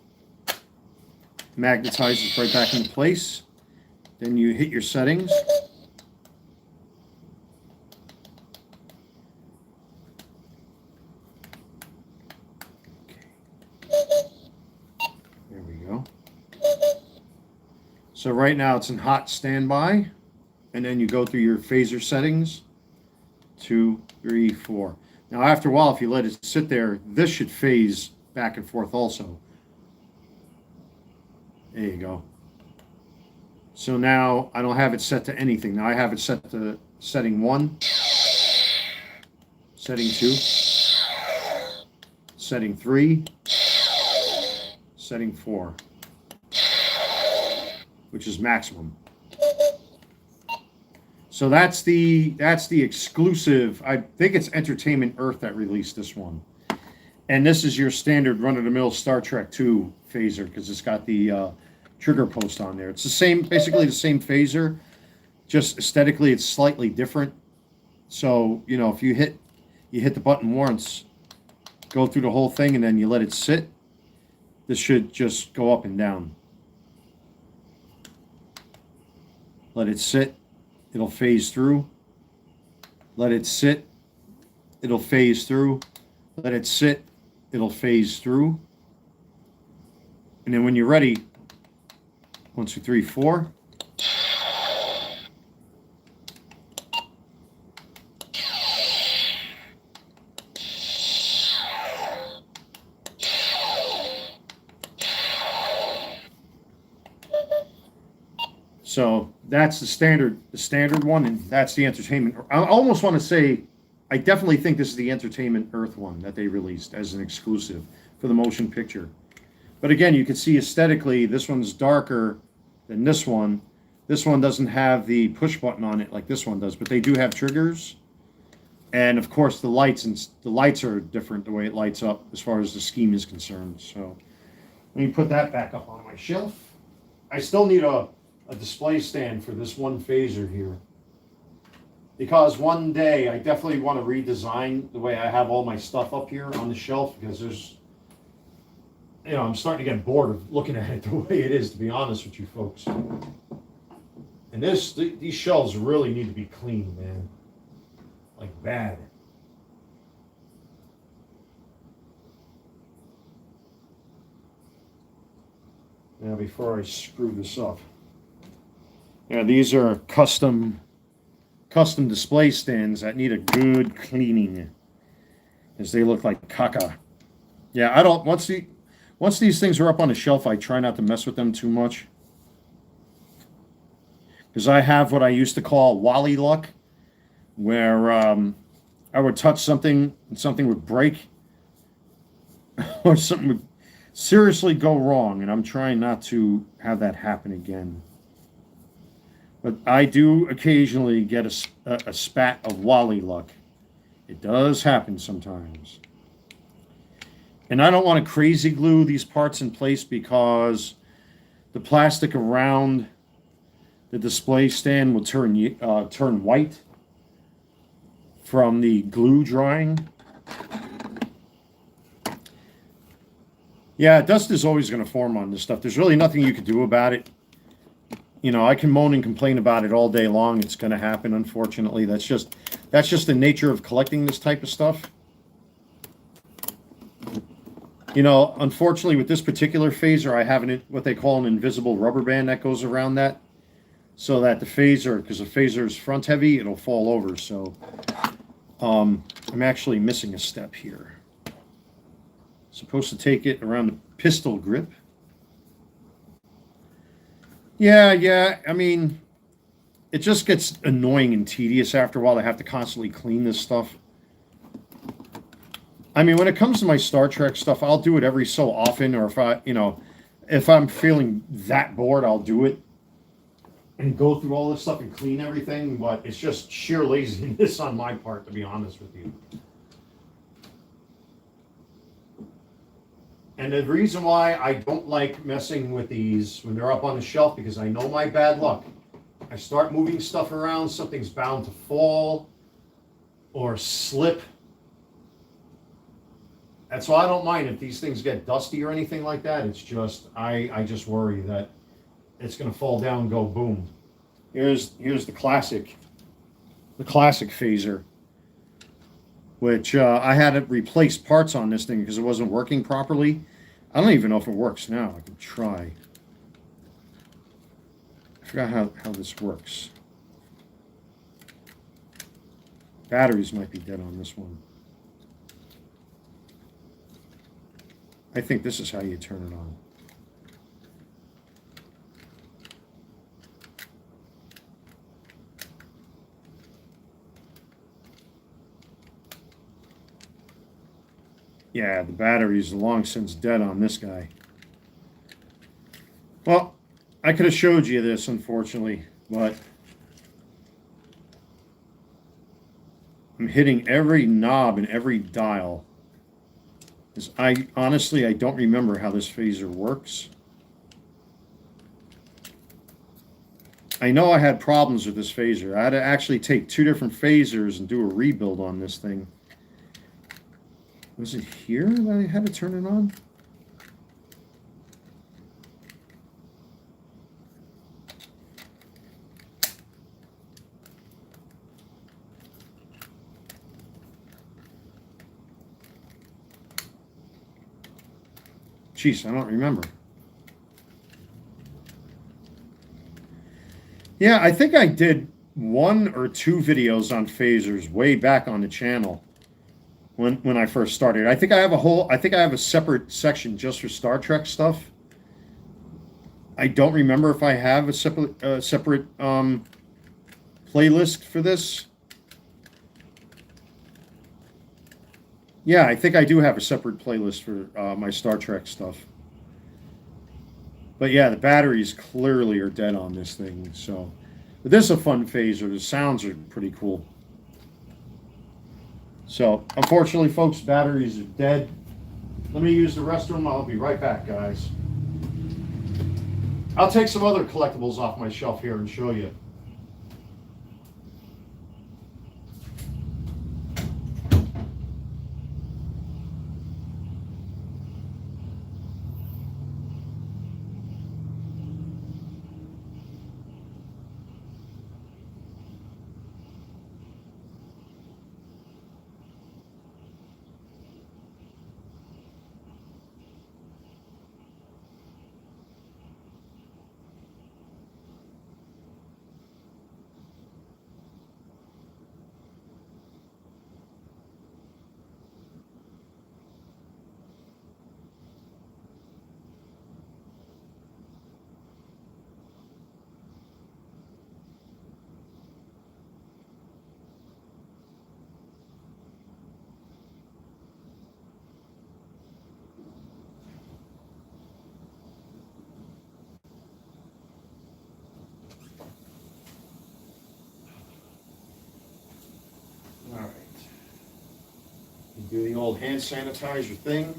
magnetizes right back into place. Then you hit your settings. There we go. So right now it's in hot standby, and then you go through your phaser settings, 2, 3, 4. Now after a while, if you let it sit there, this should phase back and forth also. There you go. So now I don't have it set to anything. Now I have it set to setting 1, setting 2, setting 3, setting 4, which is maximum. So that's the exclusive. I think it's Entertainment Earth that released this one. And this is your standard run-of-the-mill Star Trek II phaser because it's got the trigger post on there. It's the same, basically the same phaser, just aesthetically it's slightly different. So, you know, if you hit the button once, go through the whole thing, and then you let it sit, this should just go up and down. Let it sit, it'll phase through. Let it sit, it'll phase through. Let it sit, it'll phase through. And then when you're ready, 1, 2, 3, 4. So that's the standard one, and that's the Entertainment. I almost want to say, I definitely think this is the Entertainment Earth one that they released as an exclusive for the motion picture. But again, you can see aesthetically, this one's darker than this one. This one doesn't have the push button on it like this one does, but they do have triggers. And of course, the lights are different the way it lights up as far as the scheme is concerned. So let me put that back up on my shelf. I still need a display stand for this one phaser here, because one day I definitely want to redesign the way I have all my stuff up here on the shelf, because there's, you know, I'm starting to get bored of looking at it the way it is, to be honest with you folks. And these shelves really need to be cleaned, man, like bad. Now before I screw this up, yeah, these are custom display stands that need a good cleaning, as they look like caca. Yeah, I don't, once these things are up on the shelf, I try not to mess with them too much, because I have what I used to call Wally luck, where I would touch something and something would break or something would seriously go wrong, and I'm trying not to have that happen again. But I do occasionally get a spat of Wally luck. It does happen sometimes. And I don't want to crazy glue these parts in place, because the plastic around the display stand will turn white from the glue drying. Yeah, dust is always going to form on this stuff. There's really nothing you can do about it. You know, I can moan and complain about it all day long. It's going to happen, unfortunately. That's just the nature of collecting this type of stuff. You know, unfortunately, with this particular phaser, I have what they call an invisible rubber band that goes around that, so that the phaser, because the phaser is front heavy, it'll fall over. So I'm actually missing a step here. Supposed to take it around the pistol grip. Yeah, I mean, it just gets annoying and tedious after a while. I have to constantly clean this stuff. I mean, when it comes to my Star Trek stuff, I'll do it every so often, or if I'm feeling that bored, I'll do it and go through all this stuff and clean everything, but it's just sheer laziness on my part, to be honest with you. And the reason why I don't like messing with these when they're up on the shelf, because I know my bad luck. I start moving stuff around, something's bound to fall or slip. And so I don't mind if these things get dusty or anything like that. It's just, I just worry that it's going to fall down and go boom. Here's the classic phaser, which I had to replace parts on this thing because it wasn't working properly. I don't even know if it works now. I can try. I forgot how this works. Batteries might be dead on this one. I think this is how you turn it on. Yeah, the battery's long since dead on this guy. Well, I could have showed you this, unfortunately, but I'm hitting every knob and every dial. I honestly don't remember how this phaser works. I know I had problems with this phaser. I had to actually take 2 different phasers and do a rebuild on this thing. Was it here that I had to turn it on? Jeez, I don't remember. Yeah, I think I did 1 or 2 videos on phasers way back on the channel when I first started. I think I have a separate section just for Star Trek stuff. I don't remember if I have a separate playlist for this. Yeah, I think I do have a separate playlist for my Star Trek stuff. But yeah, the batteries clearly are dead on this thing. So, but this is a fun phaser. The sounds are pretty cool. So, unfortunately, folks, batteries are dead. Let me use the restroom. I'll be right back, guys. I'll take some other collectibles off my shelf here and show you. All right. You do the old hand sanitizer thing.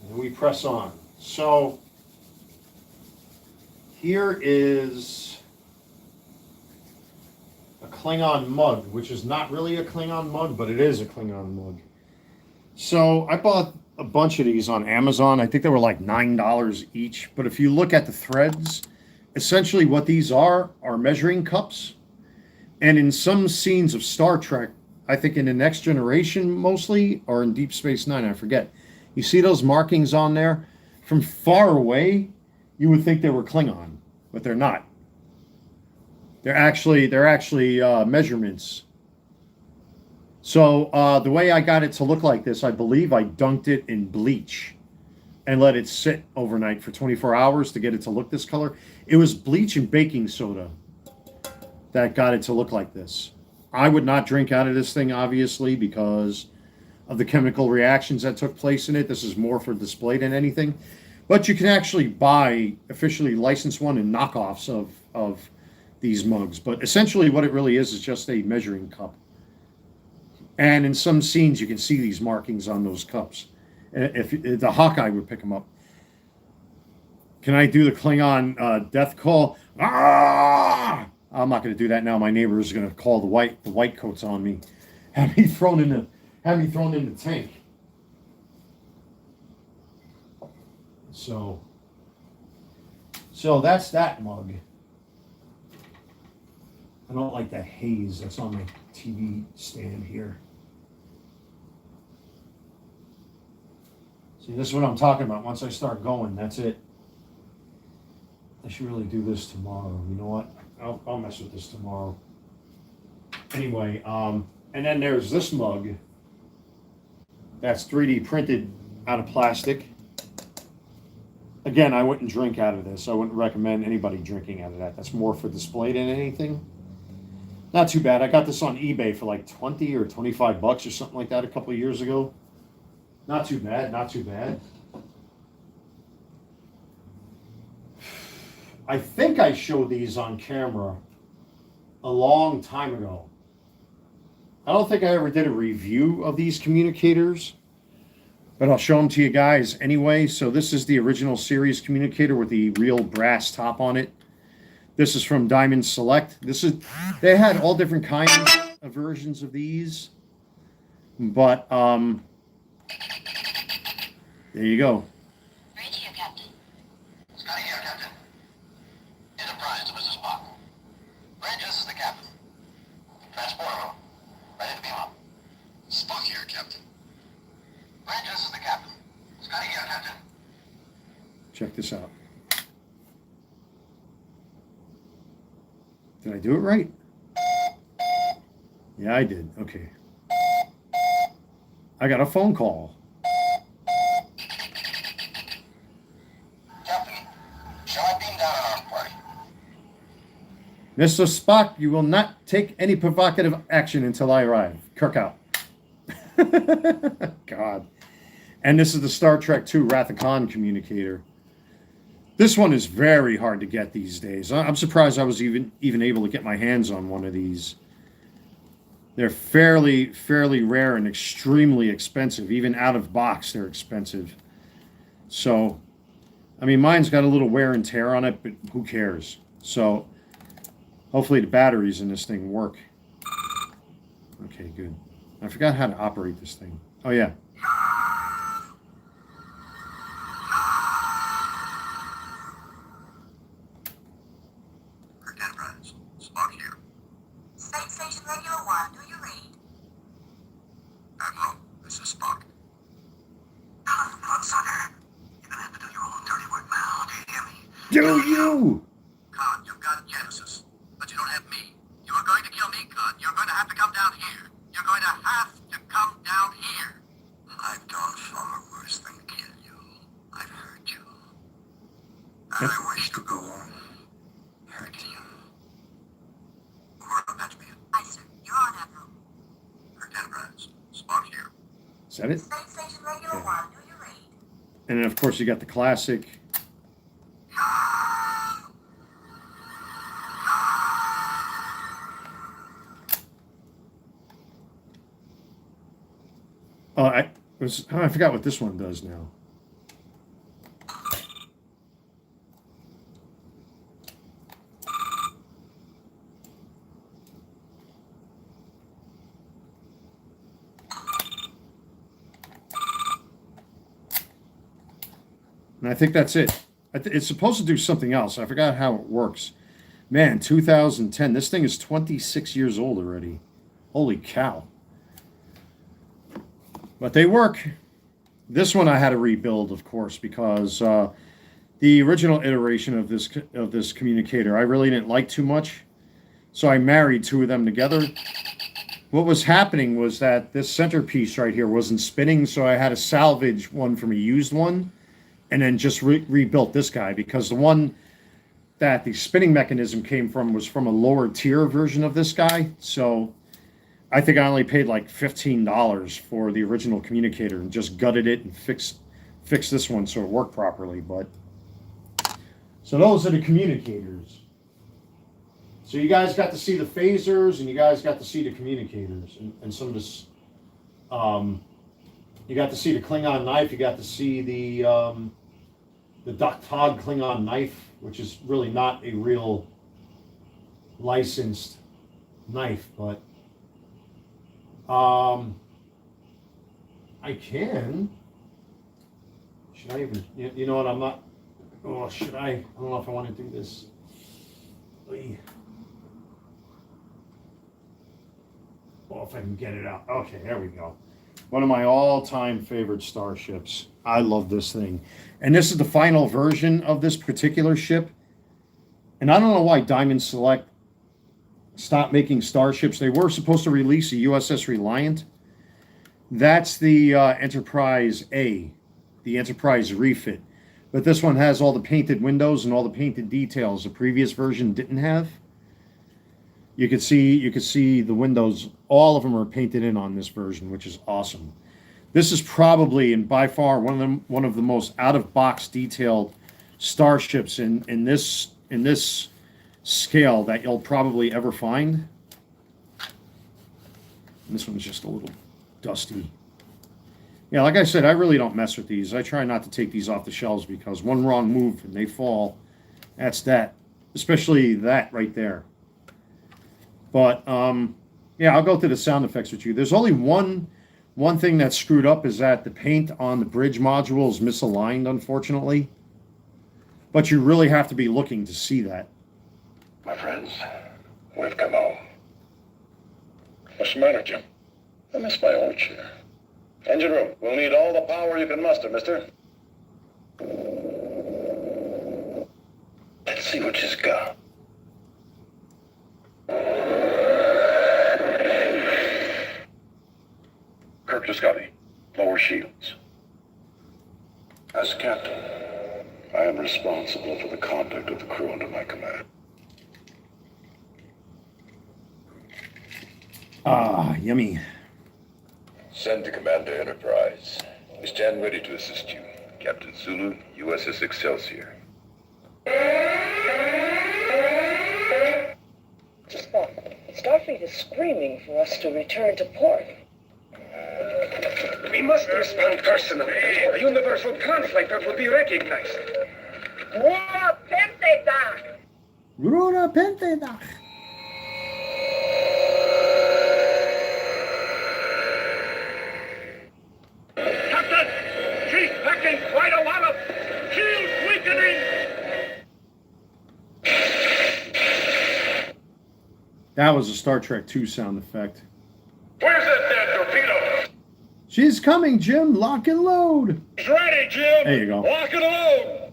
And we press on. So here is a Klingon mug, which is not really a Klingon mug, but it is a Klingon mug. So I bought a bunch of these on Amazon. I think they were like $9 each. But if you look at the threads, essentially what these are measuring cups. And in some scenes of Star Trek, I think in the Next Generation mostly, or in Deep Space Nine, I forget. You see those markings on there? From far away, you would think they were Klingon, but they're not. They're actually measurements. So the way I got it to look like this, I believe I dunked it in bleach and let it sit overnight for 24 hours to get it to look this color. It was bleach and baking soda that got it to look like this. I would not drink out of this thing, obviously, because of the chemical reactions that took place in it. This is more for display than anything. But you can actually buy officially licensed one and knockoffs of these mugs. But essentially what it really is just a measuring cup. And in some scenes, you can see these markings on those cups. If the Hawkeye would pick them up. Can I do the Klingon death call? Ah! I'm not going to do that now. My neighbor is going to call the white coats on me. Have me thrown in the tank. So that's that mug. I don't like that haze that's on my TV stand here. See, this is what I'm talking about. Once I start going, that's it. I should really do this tomorrow. You know what? I'll mess with this tomorrow. Anyway, and then there's this mug that's 3D printed out of plastic. Again, I wouldn't drink out of this. I wouldn't recommend anybody drinking out of that. That's more for display than anything. Not too bad. I got this on eBay for like 20 or 25 bucks or something like that a couple of years ago. Not too bad, not too bad. I think I showed these on camera a long time ago. I don't think I ever did a review of these communicators, but I'll show them to you guys anyway. So this is the original series communicator with the real brass top on it. This is from Diamond Select. They had all different kinds of versions of these, but there you go. Right here, Captain. Scotty here, Captain. Enterprise to Mrs. Spock. Bridge, this is the captain. Transporter room. Ready to beam up. Spock here, Captain. Bridge, this is the captain. Scotty here, Captain. Check this out. Did I do it right? Yeah, I did. Okay. I got a phone call. Captain, shall I beam down on our party? Mr. Spock, you will not take any provocative action until I arrive. Kirk out. God. And this is the Star Trek II Wrath of Khan communicator. This one is very hard to get these days. I'm surprised I was even able to get my hands on one of these. They're fairly rare and extremely expensive. Even out of box, they're expensive. So, I mean, mine's got a little wear and tear on it, but who cares? So, hopefully the batteries in this thing work. Okay, good. I forgot how to operate this thing. Oh, yeah. Enterprise. Spock here. Space Station Radio 1, do you read? Admiral, this is Spock. Sucker. You're gonna have to do your own dirty work now. Do you hear me? Do you? Khan, you've got Genesis, but you don't have me. You are going to kill me, Khan. You're going to have to come down here. You're going to have to come down here. I've done far worse than kill you. I've hurt you. And I wish to go on hurting you. Over up, Patchman. Aye, sir. You're on, Admiral. Hurt Enterprise. Spock here. Is that it? Space Station Radio Okay. 1, do you read? And then, of course, you got the classic. Oh, I forgot what this one does now. And I think that's it. It's supposed to do something else. I forgot how it works. Man, 2010. This thing is 26 years old already. Holy cow. But they work. This one I had to rebuild, of course, because the original iteration of this communicator I really didn't like too much. So I married two of them together. What was happening was that this centerpiece right here wasn't spinning, so I had to salvage one from a used one and then just rebuilt this guy, because the one that the spinning mechanism came from was from a lower tier version of this guy. So I think I only paid like $15 for the original communicator and just gutted it and fixed this one so it worked properly. But so those are the communicators. So you guys got to see the phasers and you guys got to see the communicators and some of this. You got to see the Klingon knife. You got to see the Duck Tog Klingon knife, which is really not a real licensed knife, but I can. Should I even? You know what? I'm not. Oh, should I? I don't know if I want to do this. Oh, if I can get it out. Okay, there we go. One of my all-time favorite starships. I love this thing. And this is the final version of this particular ship. And I don't know why Diamond Select stopped making starships. They were supposed to release a USS Reliant. That's the Enterprise A, the Enterprise refit. But this one has all the painted windows and all the painted details the previous version didn't have. You could see the windows, all of them are painted in on this version, which is awesome. This is probably and by far one of the most out of box detailed starships in this scale that you'll probably ever find. And this one's just a little dusty. Yeah, like I said, I really don't mess with these. I try not to take these off the shelves because one wrong move and they fall. That's that. Especially that right there. But yeah, I'll go through the sound effects with you. There's only one thing that's screwed up is that the paint on the bridge module is misaligned, unfortunately. But you really have to be looking to see that. My friends, we've come home. What's the matter, Jim? I miss my old chair. Engine room, we'll need all the power you can muster, mister. Let's see what she's got. Kirk to Scotty, lower shields. As captain, I am responsible for the conduct of the crew under my command. Ah, yummy. Send to Commander Enterprise. We stand ready to assist you. Captain Zulu, USS Excelsior. Just thought, Starfleet is screaming for us to return to port. We must respond personally. A universal conflict that will be recognized. War Pentedag! Rura Pentedag. Captain! She's packing quite a wallop! Shields weakening! That was a Star Trek II sound effect. Where's that dead torpedo? She's coming, Jim. Lock and load. He's ready, Jim! There you go. Lock and load!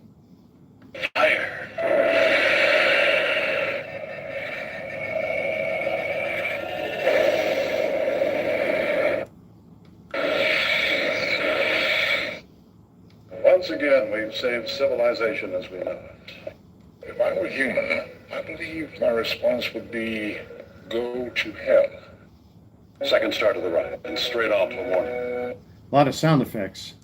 Fire! Once again, we've saved civilization as we know it. If I were human, I believe my response would be go to hell. Second star to the right, and straight on to the warning. A lot of sound effects.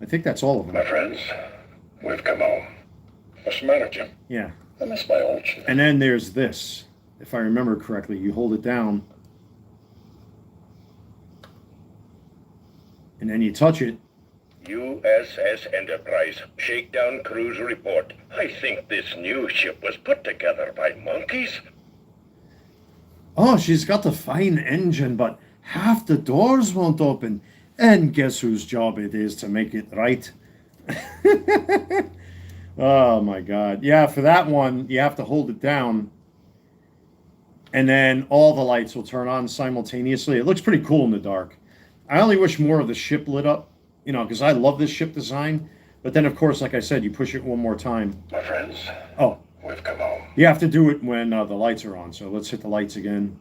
I think that's all of them. My friends, we've come home. What's the matter, Jim? Yeah. I miss my old chair. And then there's this. If I remember correctly, you hold it down. And then you touch it. USS Enterprise, shakedown cruise report. I think this new ship was put together by monkeys. Oh, she's got a fine engine, but half the doors won't open. And guess whose job it is to make it right? Oh, my God. Yeah, for that one, you have to hold it down. And then all the lights will turn on simultaneously. It looks pretty cool in the dark. I only wish more of the ship lit up, you know, because I love this ship design. But then, of course, like I said, you push it one more time. My friends, Oh, we've come home. you have to do it when the lights are on. So let's hit the lights again.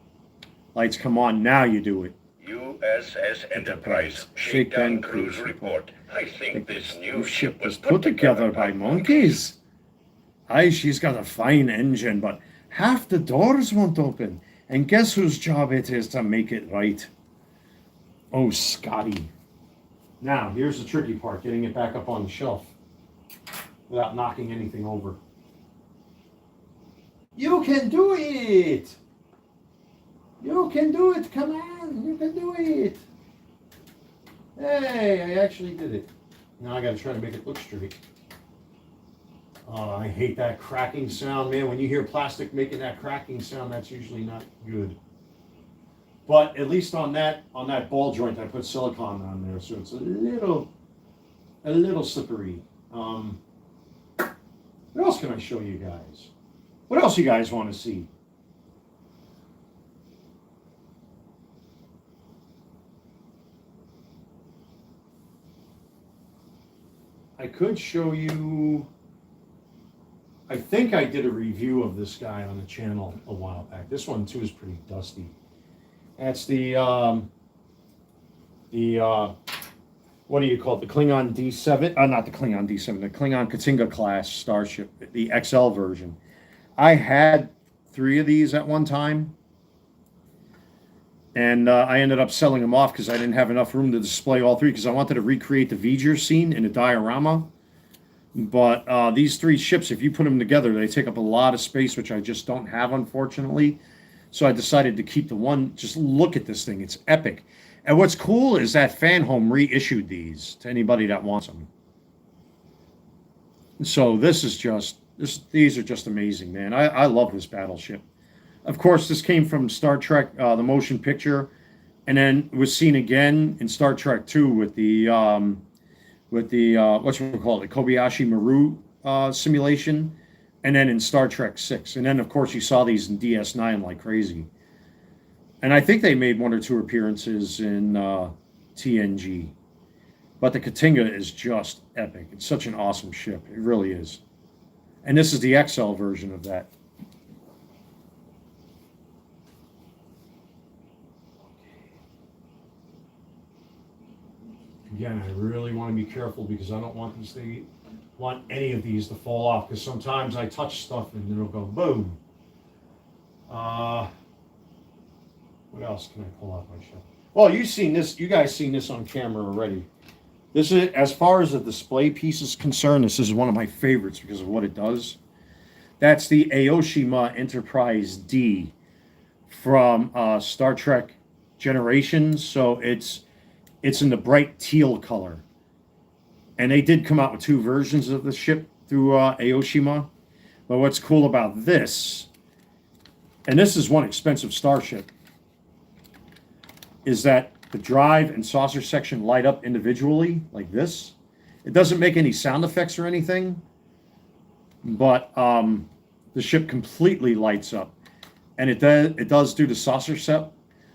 Lights come on. Now you do it. USS Enterprise, shakedown cruise report. I think this new ship was put together by monkeys. Aye, she's got a fine engine, but half the doors won't open. And guess whose job it is to make it right? Oh, Scotty. Now, here's the tricky part, getting it back up on the shelf without knocking anything over. You can do it! You can do it, come on, you can do it! Hey, I actually did it. Now I gotta try to make it look straight. Oh, I hate that cracking sound, man. When you hear plastic making that cracking sound, that's usually not good. But at least on that ball joint, I put silicone on there, so it's a little slippery. What else can I show you guys? What else you guys want to see? I could show you. I think I did a review of this guy on the channel a while back. This one too is pretty dusty. That's the what do you call it? The Klingon D7? Not the Klingon D7. The Klingon Katinga class starship, the XL version. I had 3 of these at one time. And I ended up selling them off because I didn't have enough room to display all three because I wanted to recreate the V'ger scene in a diorama. But these three ships, if you put them together, they take up a lot of space, which I just don't have, unfortunately. So I decided to keep the one. Just look at this thing. It's epic. And what's cool is that Fanhome reissued these to anybody that wants them. So this is just, these are just amazing, man. I love this battleship. Of course, this came from Star Trek, the motion picture, and then was seen again in Star Trek 2 with the what's it called, the Kobayashi Maru simulation, and then in Star Trek 6. And then, of course, you saw these in DS9 like crazy. And I think they made one or two appearances in TNG. But the Katinga is just epic. It's such an awesome ship. It really is. And this is the XL version of that. Again, I really want to be careful because I don't want any of these to fall off, because sometimes I touch stuff and it'll go boom. What else can I pull off my shelf? Well, you've seen this. You guys seen this on camera already. This is, as far as the display piece is concerned, this is one of my favorites because of what it does. That's the Aoshima Enterprise D from Star Trek Generations. So it's in the bright teal color. And they did come out with two versions of the ship through Aoshima. But what's cool about this, and this is one expensive starship, is that the drive and saucer section light up individually like this. It doesn't make any sound effects or anything, but the ship completely lights up. And it does do the saucer set.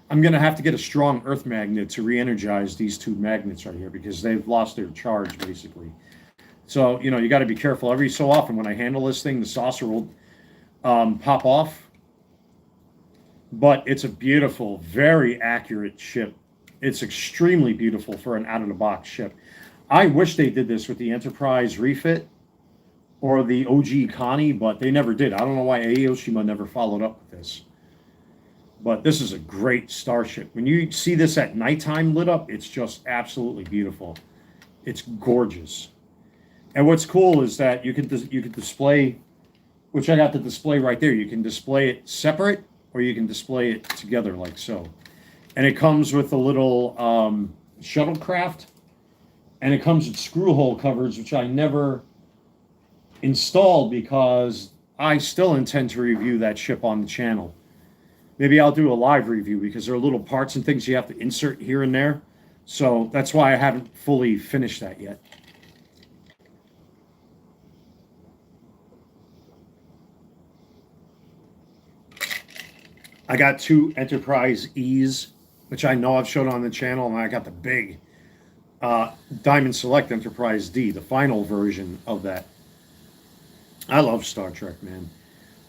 I'm going to have to get a strong earth magnet to re-energize these two magnets right here because they've lost their charge, basically. So, you know, you got to be careful. Every so often when I handle this thing, the saucer will pop off. But it's a beautiful, very accurate ship. It's extremely beautiful for an out-of-the-box ship. I wish they did this with the Enterprise refit or the OG Connie, but they never did. I don't know why Aoshima never followed up with this. But this is a great starship. When you see this at nighttime lit up, it's just absolutely beautiful. It's gorgeous. And what's cool is that you can display, which I got the display right there. You can display it separate or you can display it together like so. And it comes with a little shuttlecraft, and it comes with screw hole covers, which I never installed because I still intend to review that ship on the channel. Maybe I'll do a live review because there are little parts and things you have to insert here and there. So that's why I haven't fully finished that yet. I got two Enterprise E's, which I know I've shown on the channel, and I got the big Diamond Select Enterprise D, the final version of that. I love Star Trek, man.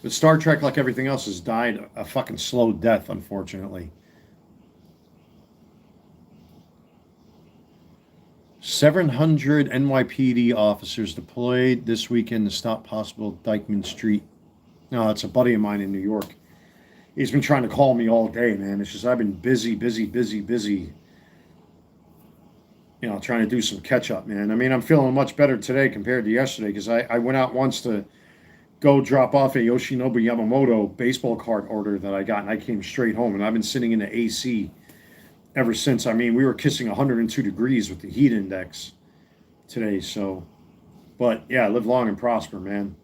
But Star Trek, like everything else, has died a fucking slow death, unfortunately. 700 NYPD officers deployed this weekend to stop possible Dykeman Street. No, it's a buddy of mine in New York. He's been trying to call me all day, man. It's just I've been busy. You know, trying to do some catch up, man. I mean, I'm feeling much better today compared to yesterday because I went out once to go drop off a Yoshinobu Yamamoto baseball card order that I got, and I came straight home, and I've been sitting in the AC ever since. I mean, we were kissing 102 degrees with the heat index today, so. But, yeah, live long and prosper, man.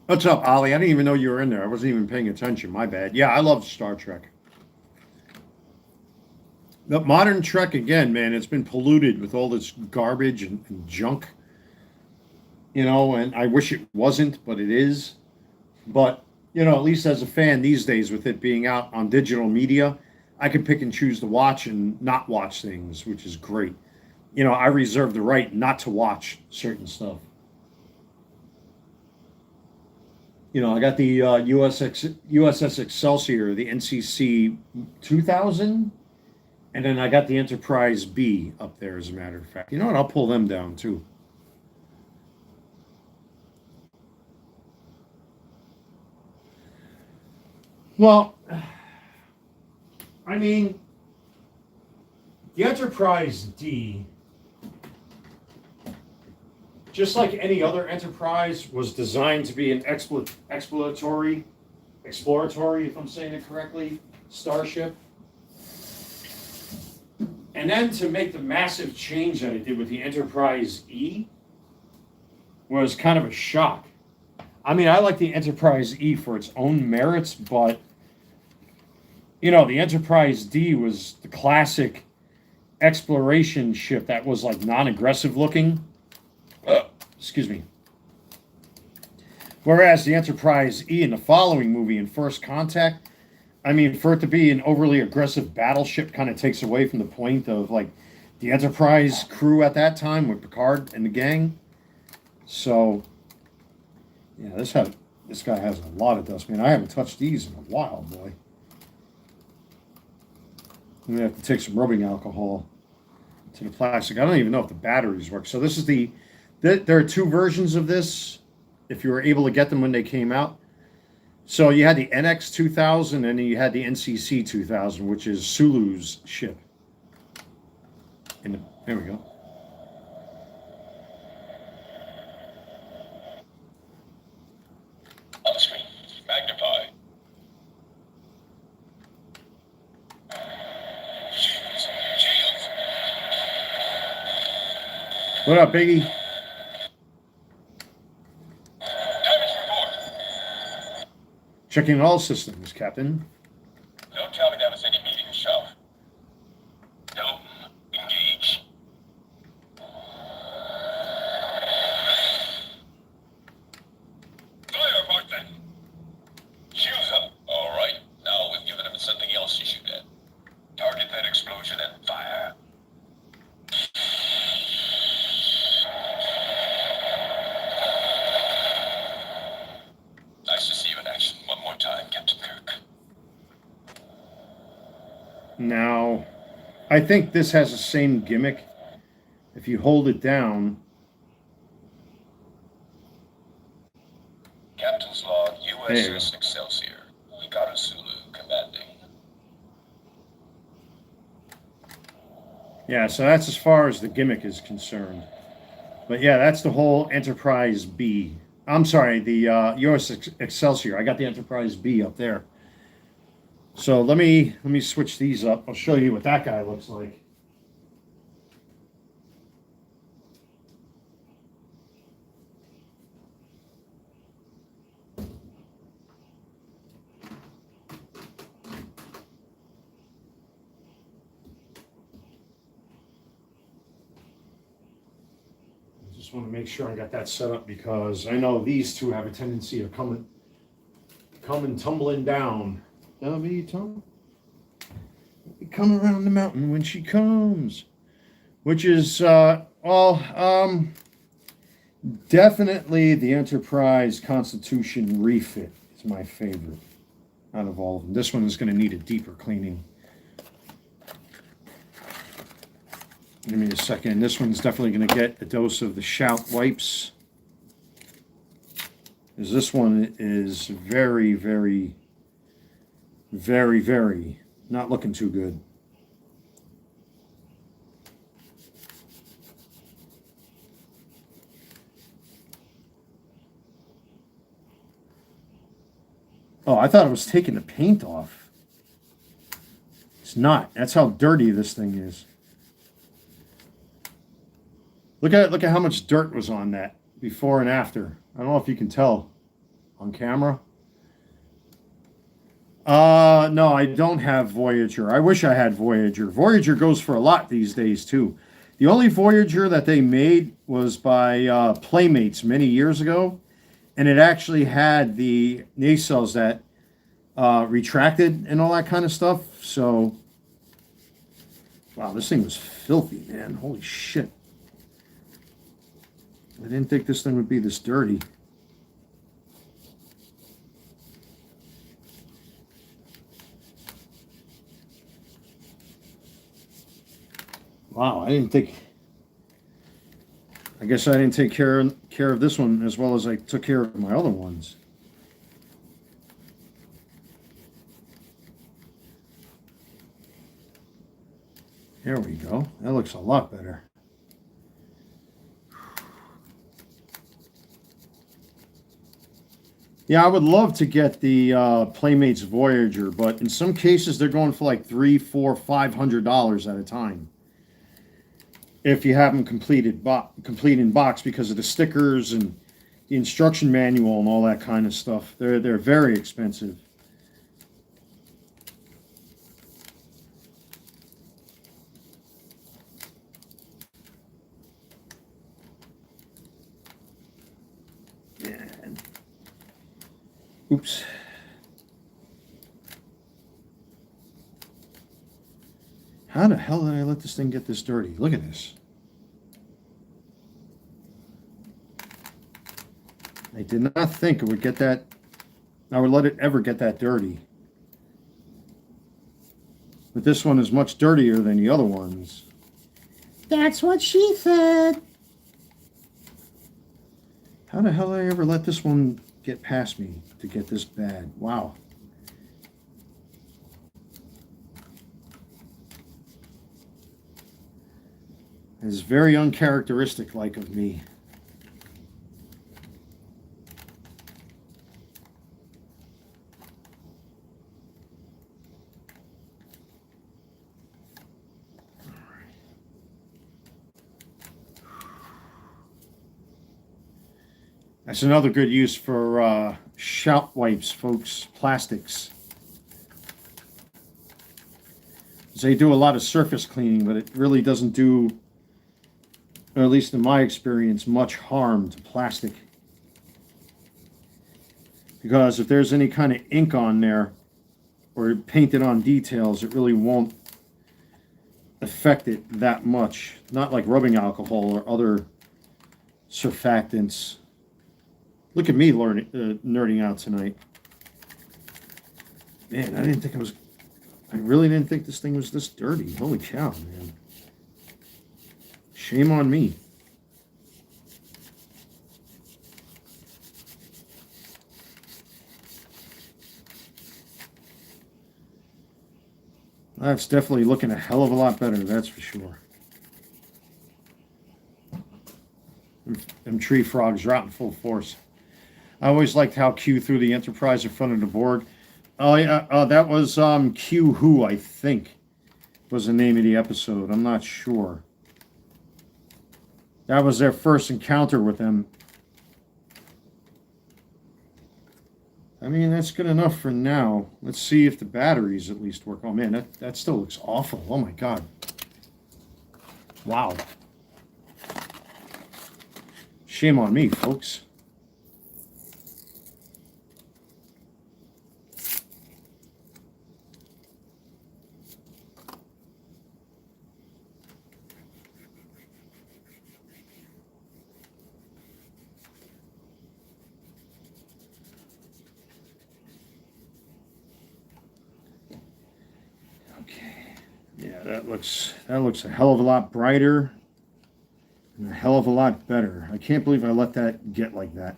What's up, Ollie? I didn't even know you were in there. I wasn't even paying attention. My bad. Yeah, I love Star Trek. The modern Trek, again, man, it's been polluted with all this garbage and junk. You know, and I wish it wasn't, but it is. But, you know, at least as a fan these days, with it being out on digital media, I can pick and choose to watch and not watch things, which is great. You know, I reserve the right not to watch certain stuff. You know, I got the USS Excelsior, the NCC 2000, And then I got the Enterprise B up there, as a matter of fact. You know what? I'll pull them down too. Well, I mean, the Enterprise D, just like any other Enterprise, was designed to be an exploratory, if I'm saying it correctly, starship. And then to make the massive change that it did with the Enterprise E was kind of a shock. I mean, I like the Enterprise E for its own merits, but you know, the Enterprise D was the classic exploration ship that was like non-aggressive looking. Excuse me. Whereas the Enterprise E in the following movie, in First Contact, I mean, for it to be an overly aggressive battleship kind of takes away from the point of like the Enterprise crew at that time with Picard and the gang. So, yeah, this guy has a lot of dust. Man, I haven't touched these in a while, boy. I'm gonna have to take some rubbing alcohol to the plastic. I don't even know if the batteries work. So this is there are two versions of this, if you were able to get them when they came out. So you had the NX 2000 and then you had the NCC 2000, which is Sulu's ship. There we go. On the screen. Magnify. Shields. What up, Biggie? Damage report. Checking all systems, Captain. Don't tell me that was any meeting show. No. Engage. Fire, Barton. Shields up. All right. Now we've given him something else to shoot at. Target that explosion and fire. Nice to see you in action one more time, Captain Kirk. Now, I think this has the same gimmick. If you hold it down, Captain's log, There you USS Excelsior. Hikaru Sulu commanding. yeah, so that's as far as the gimmick is concerned. But yeah, that's the whole Enterprise B. I'm sorry, the USS Excelsior. I got the Enterprise B up there. So let me switch these up. I'll show you what that guy looks like. I just want to make sure I got that set up because I know these two have a tendency of coming tumbling down. Come around the mountain when she comes, which is definitely the Enterprise Constitution refit is my favorite out of all of them. This one is going to need a deeper cleaning. Give me a second. This one's definitely going to get a dose of the Shout wipes. Because this one is very, very, very, very not looking too good. Oh, I thought it was taking the paint off. It's not. That's how dirty this thing is. Look at how much dirt was on that before and after. I don't know if you can tell on camera. No, I don't have Voyager. I wish I had Voyager. Voyager goes for a lot these days too. The only Voyager that they made was by Playmates many years ago, and it actually had the nacelles that retracted and all that kind of stuff. So, wow, this thing was filthy, man. Holy shit. I didn't think this thing would be this dirty. Wow, I didn't think. I guess I didn't take care of this one as well as I took care of my other ones. There we go. That looks a lot better. Yeah, I would love to get the Playmates Voyager, but in some cases they're going for like $300, $400, $500 at a time. If you have them complete in box because of the stickers and the instruction manual and all that kind of stuff, they're very expensive. And, oops. How the hell did I let this thing get this dirty? Look at this. I did not think it would get that. I would let it ever get that dirty. But this one is much dirtier than the other ones. That's what she said. How the hell did I ever let this one get past me to get this bad? Wow. It's very uncharacteristic like of me. That's another good use for shout wipes, folks. Plastics. They do a lot of surface cleaning, but it really doesn't do, or at least in my experience, much harm to plastic. Because if there's any kind of ink on there or painted on details, it really won't affect it that much. Not like rubbing alcohol or other surfactants. Look at me nerding out tonight. Man, I really didn't think this thing was this dirty. Holy cow, man. Shame on me. That's definitely looking a hell of a lot better, that's for sure. Them tree frogs are out in full force. I always liked how Q threw the Enterprise in front of the Borg. Oh yeah, that was Q Who, I think, was the name of the episode. I'm not sure. That was their first encounter with them. I mean, that's good enough for now. Let's see if the batteries at least work. Oh man, that still looks awful. Oh my god. Wow. Shame on me, folks. That looks a hell of a lot brighter and a hell of a lot better. I can't believe I let that get like that.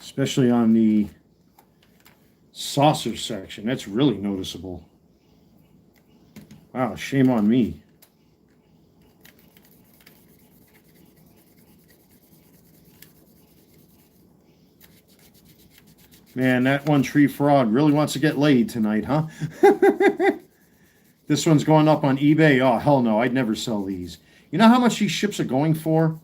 Especially on the saucer section. That's really noticeable. Wow, shame on me. Man, that one tree frog really wants to get laid tonight, huh? This one's going up on eBay. Oh, hell no, I'd never sell these. You know how much these ships are going for?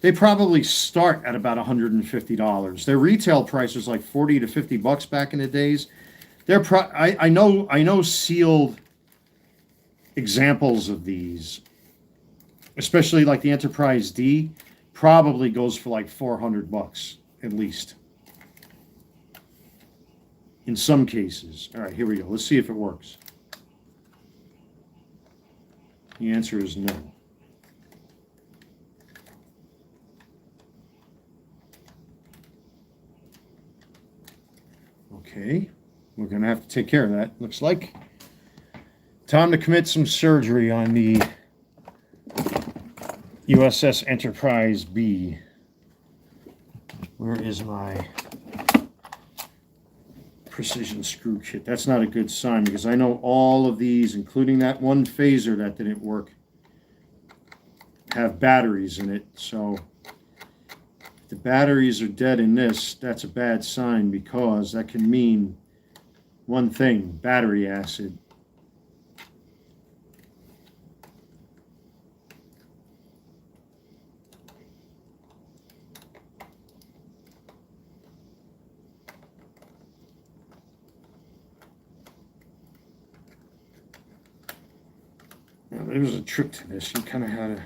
They probably start at about $150. Their retail price was like $40 to $50 back in the days. I know sealed examples of these, especially like the Enterprise D, probably goes for like $400 at least. In some cases. All right, here we go. Let's see if it works. The answer is no. Okay, we're gonna have to take care of that. Looks like time to commit some surgery on the USS Enterprise B. Where is my precision screw kit? That's not a good sign because I know all of these, including that one phaser that didn't work, have batteries in it. So if the batteries are dead in this, that's a bad sign because that can mean one thing: battery acid. Now, there was a trick to this. You kind of had to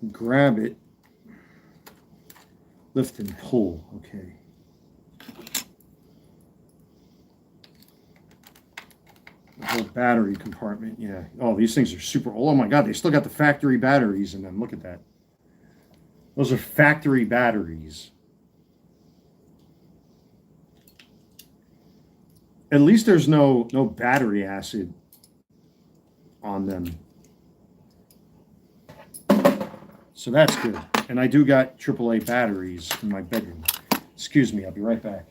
grab it, lift and pull. Okay. The whole battery compartment. Yeah. Oh, these things are super old. Oh my God, they still got the factory batteries in them. Look at that. Those are factory batteries. At least there's no battery acid on them. So that's good. And I do got AAA batteries in my bedroom. Excuse me, I'll be right back.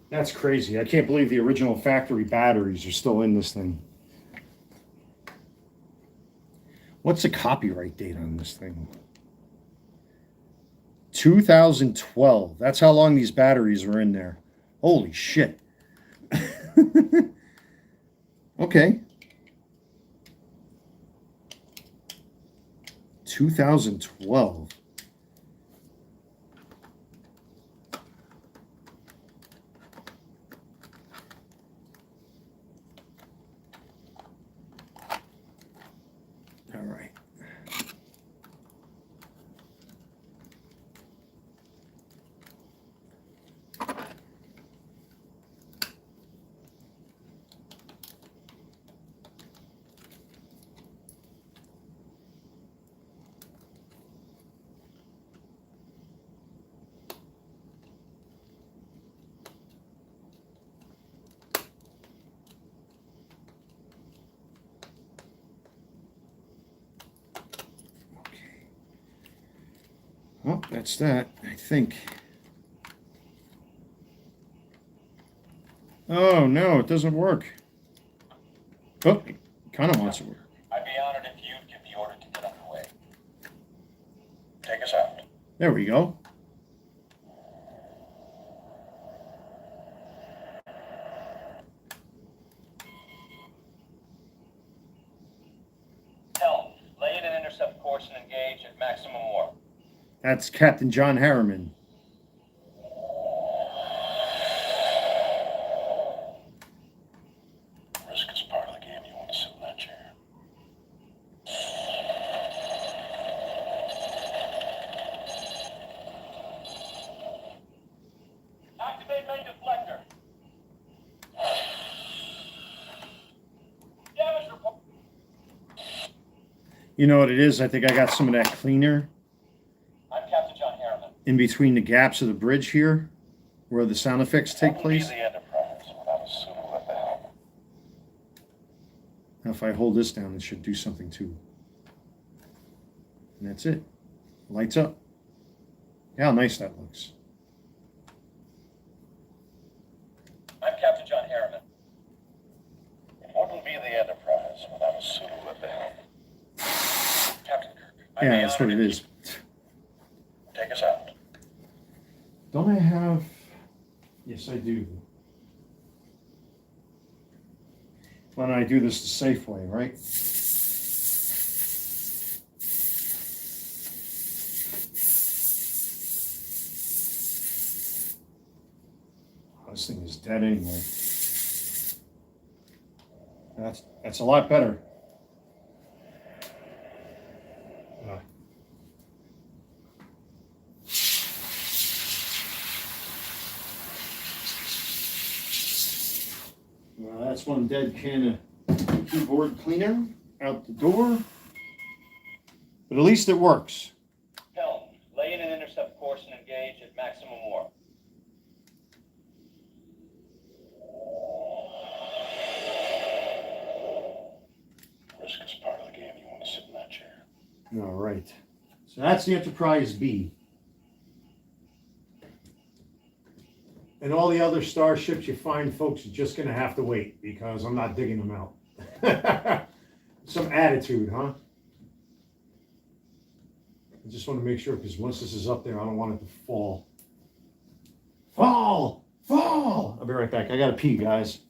That's crazy. I can't believe the original factory batteries are still in this thing. What's the copyright date on this thing? 2012. That's how long these batteries were in there. Holy shit. Okay. 2012. All right. Well, that's that, I think. Oh, no, it doesn't work. Oh, it kind of wants to work. I'd be honored if you'd give the order to get underway. Take us out. There we go. Helm, lay in an intercept course and engage at maximum warp. That's Captain John Harriman. Risk is part of the game. You want to sit in that chair. Activate main deflector. Damage report. You know what it is? I think I got some of that cleaner I'm Captain John Harriman. in between the gaps of the bridge here, where the sound effects take What would be place. the Enterprise without a suitable at the helm? Now, if I hold this down, it should do something too. And that's it. Lights up. Yeah, how nice that looks. I'm Captain John Harriman. What would be the Enterprise without a suitable at the helm? Captain Kirk. Yeah, that's what it is. Take us out. Don't I have... Yes, I do. Why don't I do this the safe way, right? Oh, this thing is dead anyway. That's a lot better. last one dead can of keyboard cleaner out the door. But at least it works. Helm, lay in an intercept course and engage at maximum warp. Risk is part of the game. You want to sit in that chair. All right. So that's the Enterprise B. And all the other starships you find, folks, are just going to have to wait because I'm not digging them out. Some attitude, huh? I just want to make sure because once this is up there, I don't want it to fall. Fall! Fall! I'll be right back. I got to pee, guys.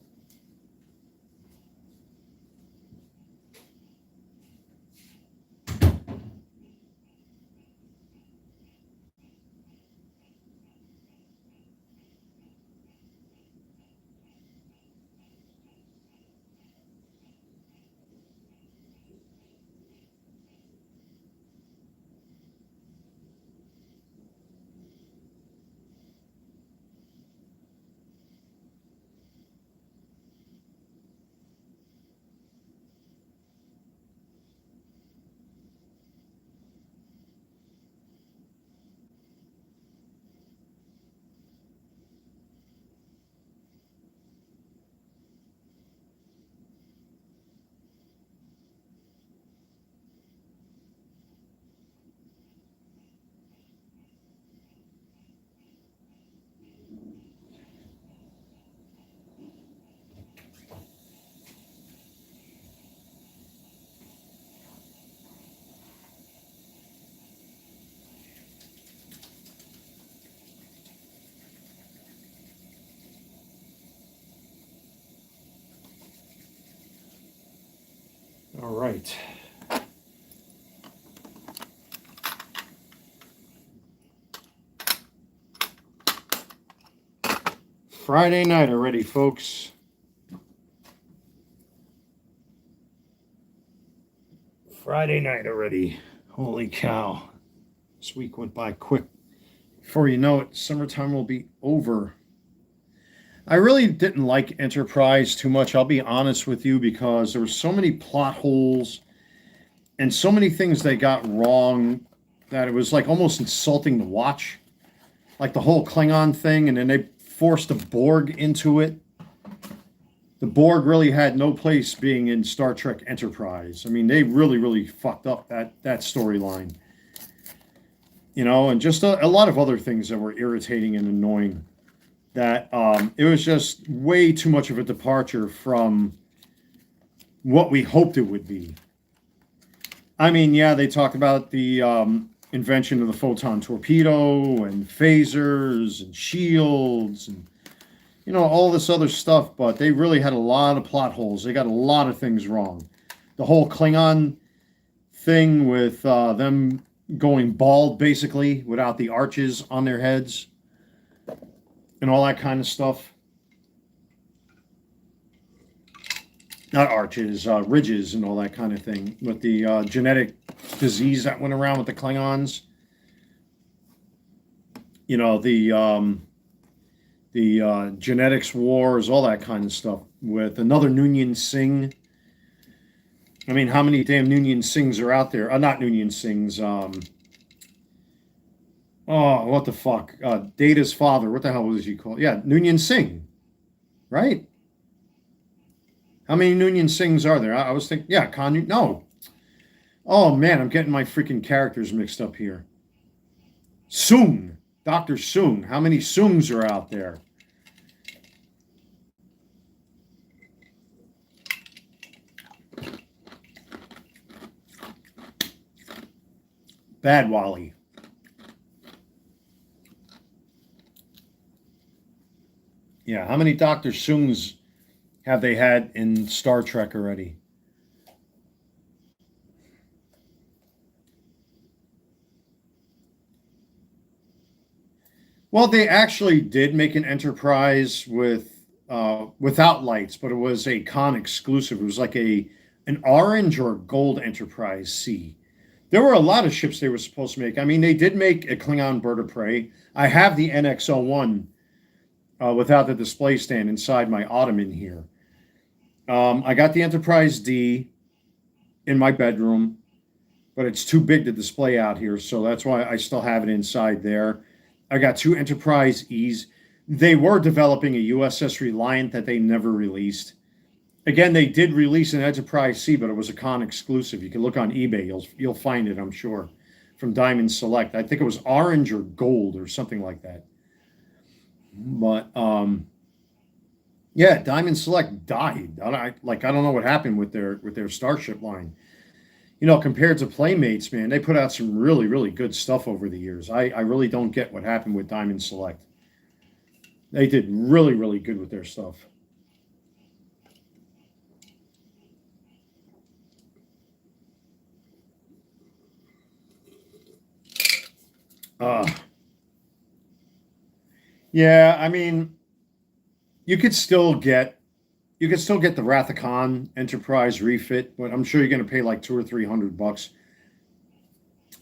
All right. Friday night already, folks. Friday night already. Holy cow. This week went by quick. Before you know it, summertime will be over. I really didn't like Enterprise too much, I'll be honest with you, because there were so many plot holes and so many things they got wrong that it was like almost insulting to watch. Like the whole Klingon thing, and then they forced the Borg into it. The Borg really had no place being in Star Trek Enterprise. I mean, they really, really fucked up that storyline. You know, and just a lot of other things that were irritating and annoying. That it was just way too much of a departure from what we hoped it would be. I mean, yeah, they talked about the invention of the photon torpedo and phasers and shields and, you know, all this other stuff, but they really had a lot of plot holes. They got a lot of things wrong. The whole Klingon thing with them going bald, basically, without the arches on their heads. And all that kind of stuff. Not arches, ridges and all that kind of thing. With the genetic disease that went around with the Klingons. You know, the genetics wars, all that kind of stuff. With another Noonien Singh. I mean, how many damn Noonien Singhs are out there? Not Noonien Singhs, oh, what the fuck? Data's father. What the hell was he called? Yeah, Noonien Singh. Right? How many Noonien Singhs are there? I was thinking, yeah, no. Oh, man, I'm getting my freaking characters mixed up here. Soong. Dr. Soong. How many Soongs are out there? Bad Wally. Yeah, how many Dr. Soongs have they had in Star Trek already? Well, they actually did make an Enterprise with without lights, but it was a con exclusive. It was like an orange or gold Enterprise C. There were a lot of ships they were supposed to make. I mean, they did make a Klingon bird of prey. I have the NX-01 without the display stand inside my ottoman here. I got the Enterprise D in my bedroom, but it's too big to display out here, so that's why I still have it inside there. I got two Enterprise E's. They were developing a USS Reliant that they never released. Again, they did release an Enterprise C, but it was a con exclusive. You can look on eBay; you'll find it, I'm sure, from Diamond Select. I think it was orange or gold or something like that. But yeah, Diamond Select died. I don't know what happened with their Starship line. Compared to Playmates, man, they put out some really, really good stuff over the years. I really don't get what happened with Diamond Select. They did really, really good with their stuff. Yeah, I mean, you could still get the Wrath of Khan Enterprise refit, but I'm sure you're going to pay like $200 or $300.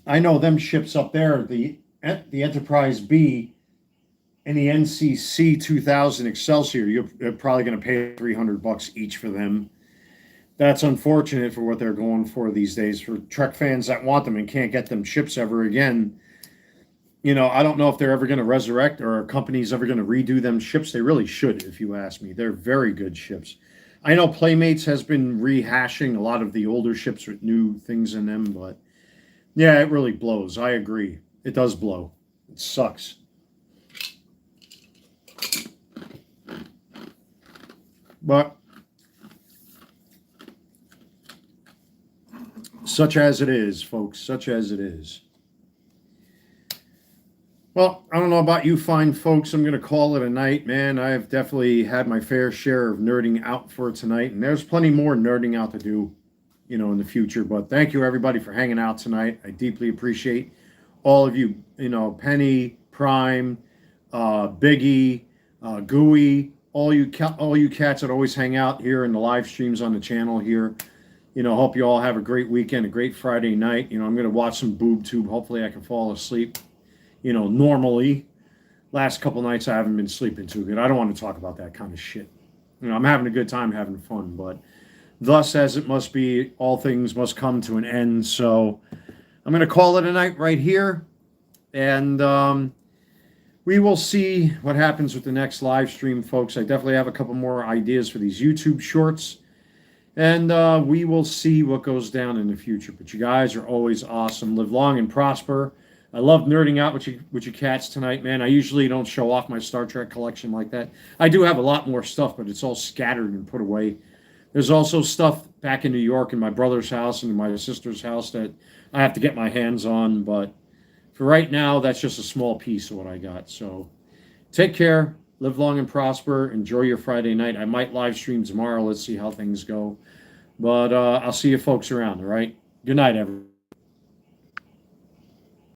I know them ships up there, the Enterprise B and the NCC 2000 Excelsior. You're probably going to pay $300 each for them. That's unfortunate for what they're going for these days. For Trek fans that want them and can't get them ships ever again. I don't know if they're ever going to resurrect or a company's ever going to redo them ships. They really should, if you ask me. They're very good ships. I know Playmates has been rehashing a lot of the older ships with new things in them, but yeah, it really blows. I agree. It does blow. It sucks. But such as it is, folks, such as it is. Well, I don't know about you fine folks. I'm going to call it a night, man. I've definitely had my fair share of nerding out for tonight, and there's plenty more nerding out to do, in the future. But thank you, everybody, for hanging out tonight. I deeply appreciate all of you, Penny, Prime, Biggie, Gooey, all you cats that always hang out here in the live streams on the channel here. Hope you all have a great weekend, a great Friday night. I'm going to watch some boob tube. Hopefully I can fall asleep. Normally, last couple nights I haven't been sleeping too good. I don't want to talk about that kind of shit. I'm having a good time, having fun, but thus as it must be, all things must come to an end. So I'm going to call it a night right here, and we will see what happens with the next live stream, folks. I definitely have a couple more ideas for these YouTube shorts, and we will see what goes down in the future. But you guys are always awesome. Live long and prosper. I love nerding out with you cats tonight, man. I usually don't show off my Star Trek collection like that. I do have a lot more stuff, but it's all scattered and put away. There's also stuff back in New York in my brother's house and in my sister's house that I have to get my hands on, but for right now, that's just a small piece of what I got. So take care, live long and prosper, enjoy your Friday night. I might live stream tomorrow. Let's see how things go. But I'll see you folks around, all right? Good night, everyone.